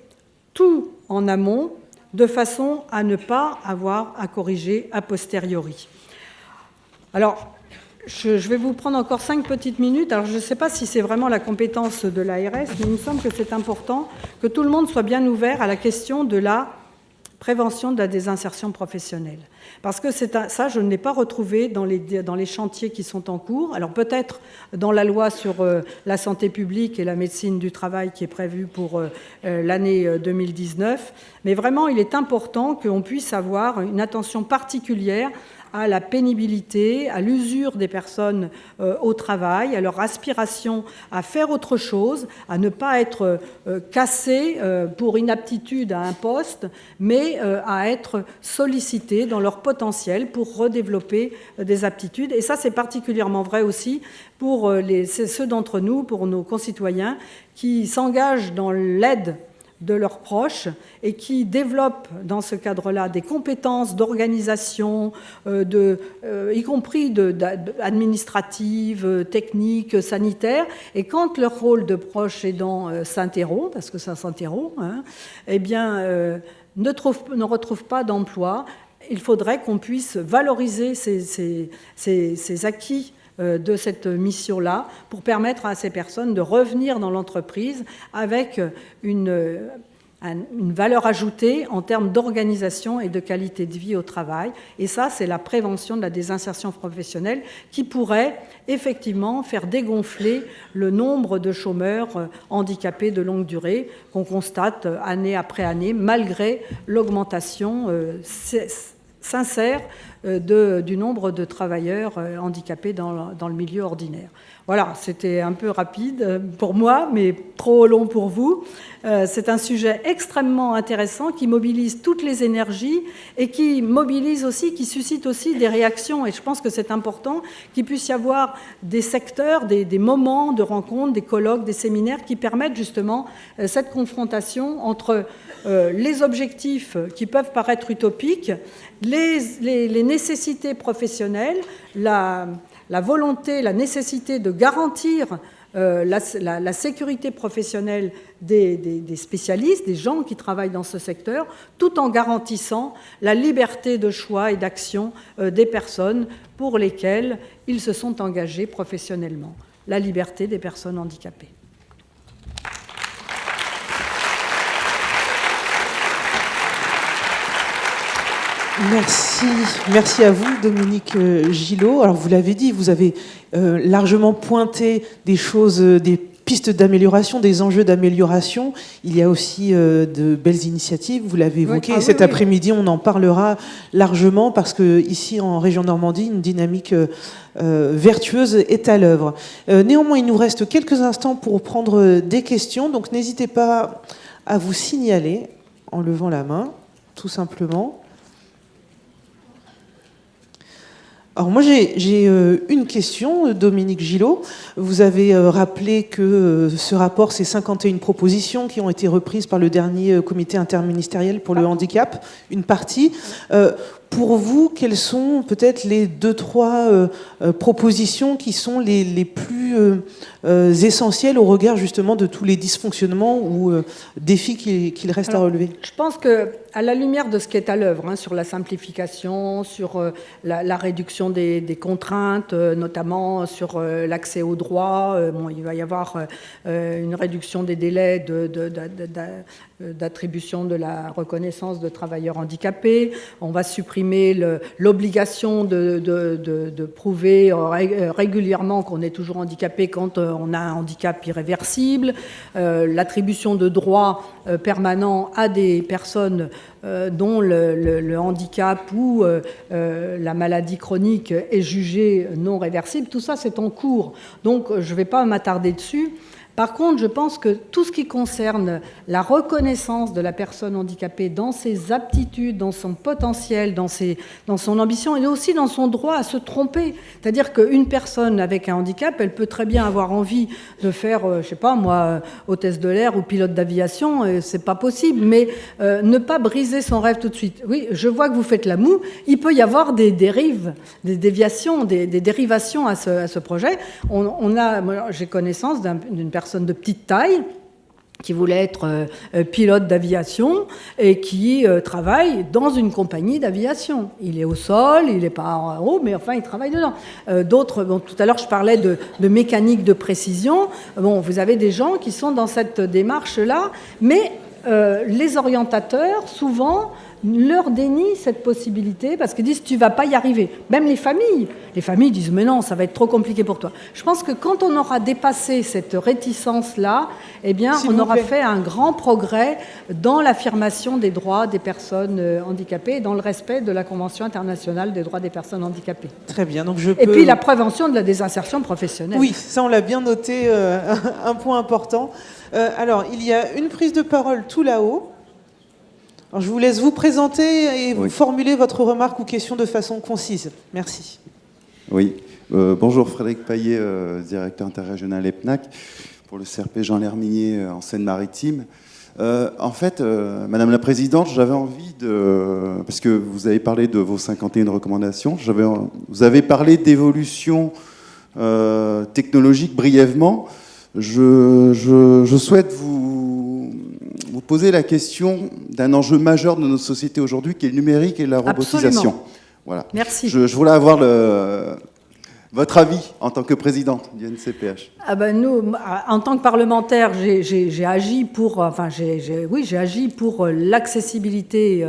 tout en amont de façon à ne pas avoir à corriger a posteriori. Alors, je vais vous prendre encore 5 petites minutes. Alors, je ne sais pas si c'est vraiment la compétence de l'ARS, mais il me semble que c'est important que tout le monde soit bien ouvert à la question de la prévention de la désinsertion professionnelle. Parce que ça, je ne l'ai pas retrouvé dans les chantiers qui sont en cours. Alors peut-être dans la loi sur la santé publique et la médecine du travail qui est prévue pour l'année 2019. Mais vraiment, il est important qu'on puisse avoir une attention particulière à la pénibilité, à l'usure des personnes au travail, à leur aspiration à faire autre chose, à ne pas être cassées pour inaptitude à un poste, mais à être sollicitées dans leur potentiel pour redévelopper des aptitudes. Et ça, c'est particulièrement vrai aussi pour ceux d'entre nous, pour nos concitoyens qui s'engagent dans l'aide de leurs proches et qui développent dans ce cadre-là des compétences d'organisation, y compris administratives, techniques, sanitaires. Et quand leur rôle de proche aidant s'interrompt, parce que ça s'interrompt, eh bien, ne retrouvent pas d'emploi. Il faudrait qu'on puisse valoriser ces acquis de cette mission-là pour permettre à ces personnes de revenir dans l'entreprise avec une valeur ajoutée en termes d'organisation et de qualité de vie au travail. Et ça, c'est la prévention de la désinsertion professionnelle qui pourrait effectivement faire dégonfler le nombre de chômeurs handicapés de longue durée qu'on constate année après année, malgré l'augmentation sincère du nombre de travailleurs handicapés dans le milieu ordinaire. Voilà, c'était un peu rapide pour moi, mais trop long pour vous. C'est un sujet extrêmement intéressant qui mobilise toutes les énergies et qui suscite aussi des réactions. Et je pense que c'est important qu'il puisse y avoir des secteurs, des moments de rencontres, des colloques, des séminaires qui permettent justement cette confrontation entre les objectifs qui peuvent paraître utopiques, les nécessités professionnelles, la volonté, la nécessité de garantir la sécurité professionnelle des spécialistes, des gens qui travaillent dans ce secteur, tout en garantissant la liberté de choix et d'action des personnes pour lesquelles ils se sont engagés professionnellement, la liberté des personnes handicapées. Merci à vous, Dominique Gillot. Alors, vous l'avez dit, vous avez largement pointé des choses, des pistes d'amélioration, des enjeux d'amélioration. Il y a aussi de belles initiatives, vous l'avez évoqué. Oui. Cet après-midi, on en parlera largement parce que ici, en région Normandie, une dynamique vertueuse est à l'œuvre. Néanmoins, il nous reste quelques instants pour prendre des questions. Donc, n'hésitez pas à vous signaler en levant la main, tout simplement. Alors moi j'ai une question, Dominique Gillot. Vous avez rappelé que ce rapport, c'est 51 propositions qui ont été reprises par le dernier comité interministériel pour le handicap, une partie. Pour vous, quelles sont peut-être les 2-3 propositions qui sont les plus essentielles au regard justement de tous les dysfonctionnements ou défis qu'il reste à relever? Je pense qu'à la lumière de ce qui est à l'œuvre, sur la simplification, sur la réduction des contraintes, notamment sur l'accès aux droits, il va y avoir une réduction des délais d'attribution de la reconnaissance de travailleurs handicapés. On va supprimer l'obligation de prouver régulièrement qu'on est toujours handicapé quand on a un handicap irréversible, l'attribution de droits permanents à des personnes dont le handicap ou la maladie chronique est jugée non réversible. Tout ça, c'est en cours. Donc, je ne vais pas m'attarder dessus. Par contre, je pense que tout ce qui concerne la reconnaissance de la personne handicapée dans ses aptitudes, dans son potentiel, dans son ambition et aussi dans son droit à se tromper. C'est-à-dire qu'une personne avec un handicap, elle peut très bien avoir envie de faire, je sais pas moi, hôtesse de l'air ou pilote d'aviation, c'est pas possible, mais ne pas briser son rêve tout de suite. Oui, je vois que vous faites la moue, il peut y avoir des dérives, des déviations, des dérivations à ce projet. J'ai connaissance d'une personne de petite taille qui voulait être pilote d'aviation et qui travaille dans une compagnie d'aviation. Il est au sol, il n'est pas en haut, mais enfin, il travaille dedans. Tout à l'heure, je parlais de mécanique de précision. Vous avez des gens qui sont dans cette démarche-là, mais les orientateurs, souvent, leur dénient cette possibilité parce qu'ils disent tu vas pas y arriver. Même les familles disent mais non, ça va être trop compliqué pour toi. Je pense que quand on aura dépassé cette réticence-là, eh bien, on aura fait un grand progrès dans l'affirmation des droits des personnes handicapées et dans le respect de la Convention internationale des droits des personnes handicapées. Très bien. Donc Et puis la prévention de la désinsertion professionnelle. Oui, ça on l'a bien noté, un point important. Alors, il y a une prise de parole tout là-haut. Alors, je vous laisse vous présenter et vous formuler votre remarque ou question de façon concise. Merci. Oui. Bonjour, Frédéric Paillet, directeur interrégional EPNAC, pour le CRP Jean L'Herminier en Seine-Maritime. En fait, Madame la Présidente, j'avais envie parce que vous avez parlé de vos 51 recommandations, vous avez parlé d'évolution technologique brièvement. Je souhaite vous poser la question d'un enjeu majeur de notre société aujourd'hui, qui est le numérique et la robotisation. Absolument. Voilà. Merci. Je voulais avoir votre avis en tant que présidente du NCPH. Nous, en tant que parlementaire, j'ai agi pour, j'ai agi pour l'accessibilité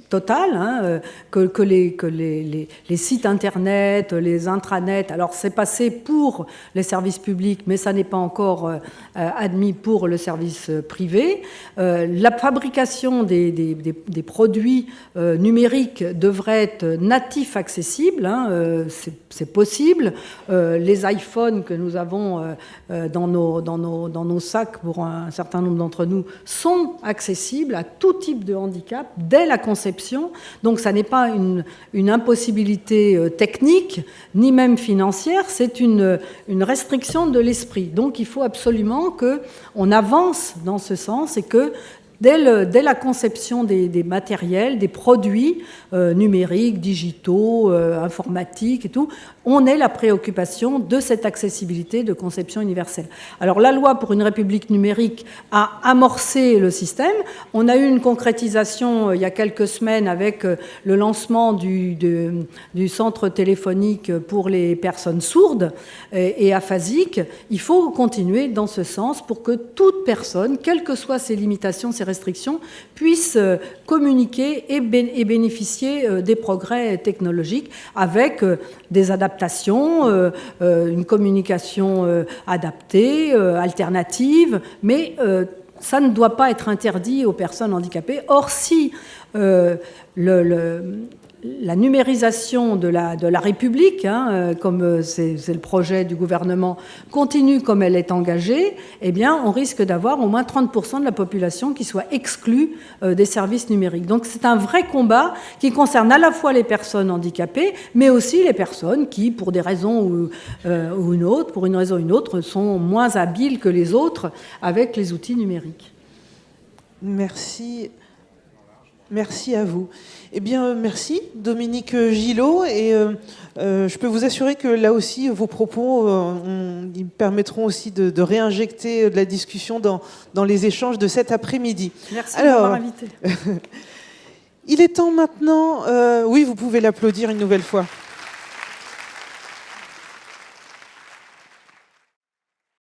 totale, que les sites internet, les intranets. Alors c'est passé pour les services publics, mais ça n'est pas encore admis pour le service privé. La fabrication des produits numériques devrait être natif accessible. C'est possible. Les iPhones que nous avons dans nos sacs pour un certain nombre d'entre nous sont accessibles à tout type de handicap dès la conception. Donc ça n'est pas une impossibilité technique, ni même financière, c'est une restriction de l'esprit. Donc il faut absolument qu'on avance dans ce sens et que dès la conception des matériels, des produits numériques, digitaux, informatiques et tout, on ait la préoccupation de cette accessibilité de conception universelle. Alors la loi pour une république numérique a amorcé le système. On a eu une concrétisation il y a quelques semaines avec le lancement du centre téléphonique pour les personnes sourdes et aphasiques. Il faut continuer dans ce sens pour que toute personne, quelles que soient ses limitations, ses restrictions, puissent communiquer et bénéficier des progrès technologiques avec des adaptations, une communication adaptée, alternative, mais ça ne doit pas être interdit aux personnes handicapées. Or, si la numérisation de la République, comme c'est le projet du gouvernement, continue comme elle est engagée, eh bien, on risque d'avoir au moins 30% de la population qui soit exclue des services numériques. Donc c'est un vrai combat qui concerne à la fois les personnes handicapées, mais aussi les personnes qui, pour des raisons ou une autre, pour une raison ou une autre, sont moins habiles que les autres avec les outils numériques. Merci. Merci à vous. Eh bien, merci Dominique Gillot. Et je peux vous assurer que là aussi, vos propos ils permettront aussi de réinjecter de la discussion dans les échanges de cet après-midi. Merci de m'avoir invité. Il est temps maintenant... oui, vous pouvez l'applaudir une nouvelle fois.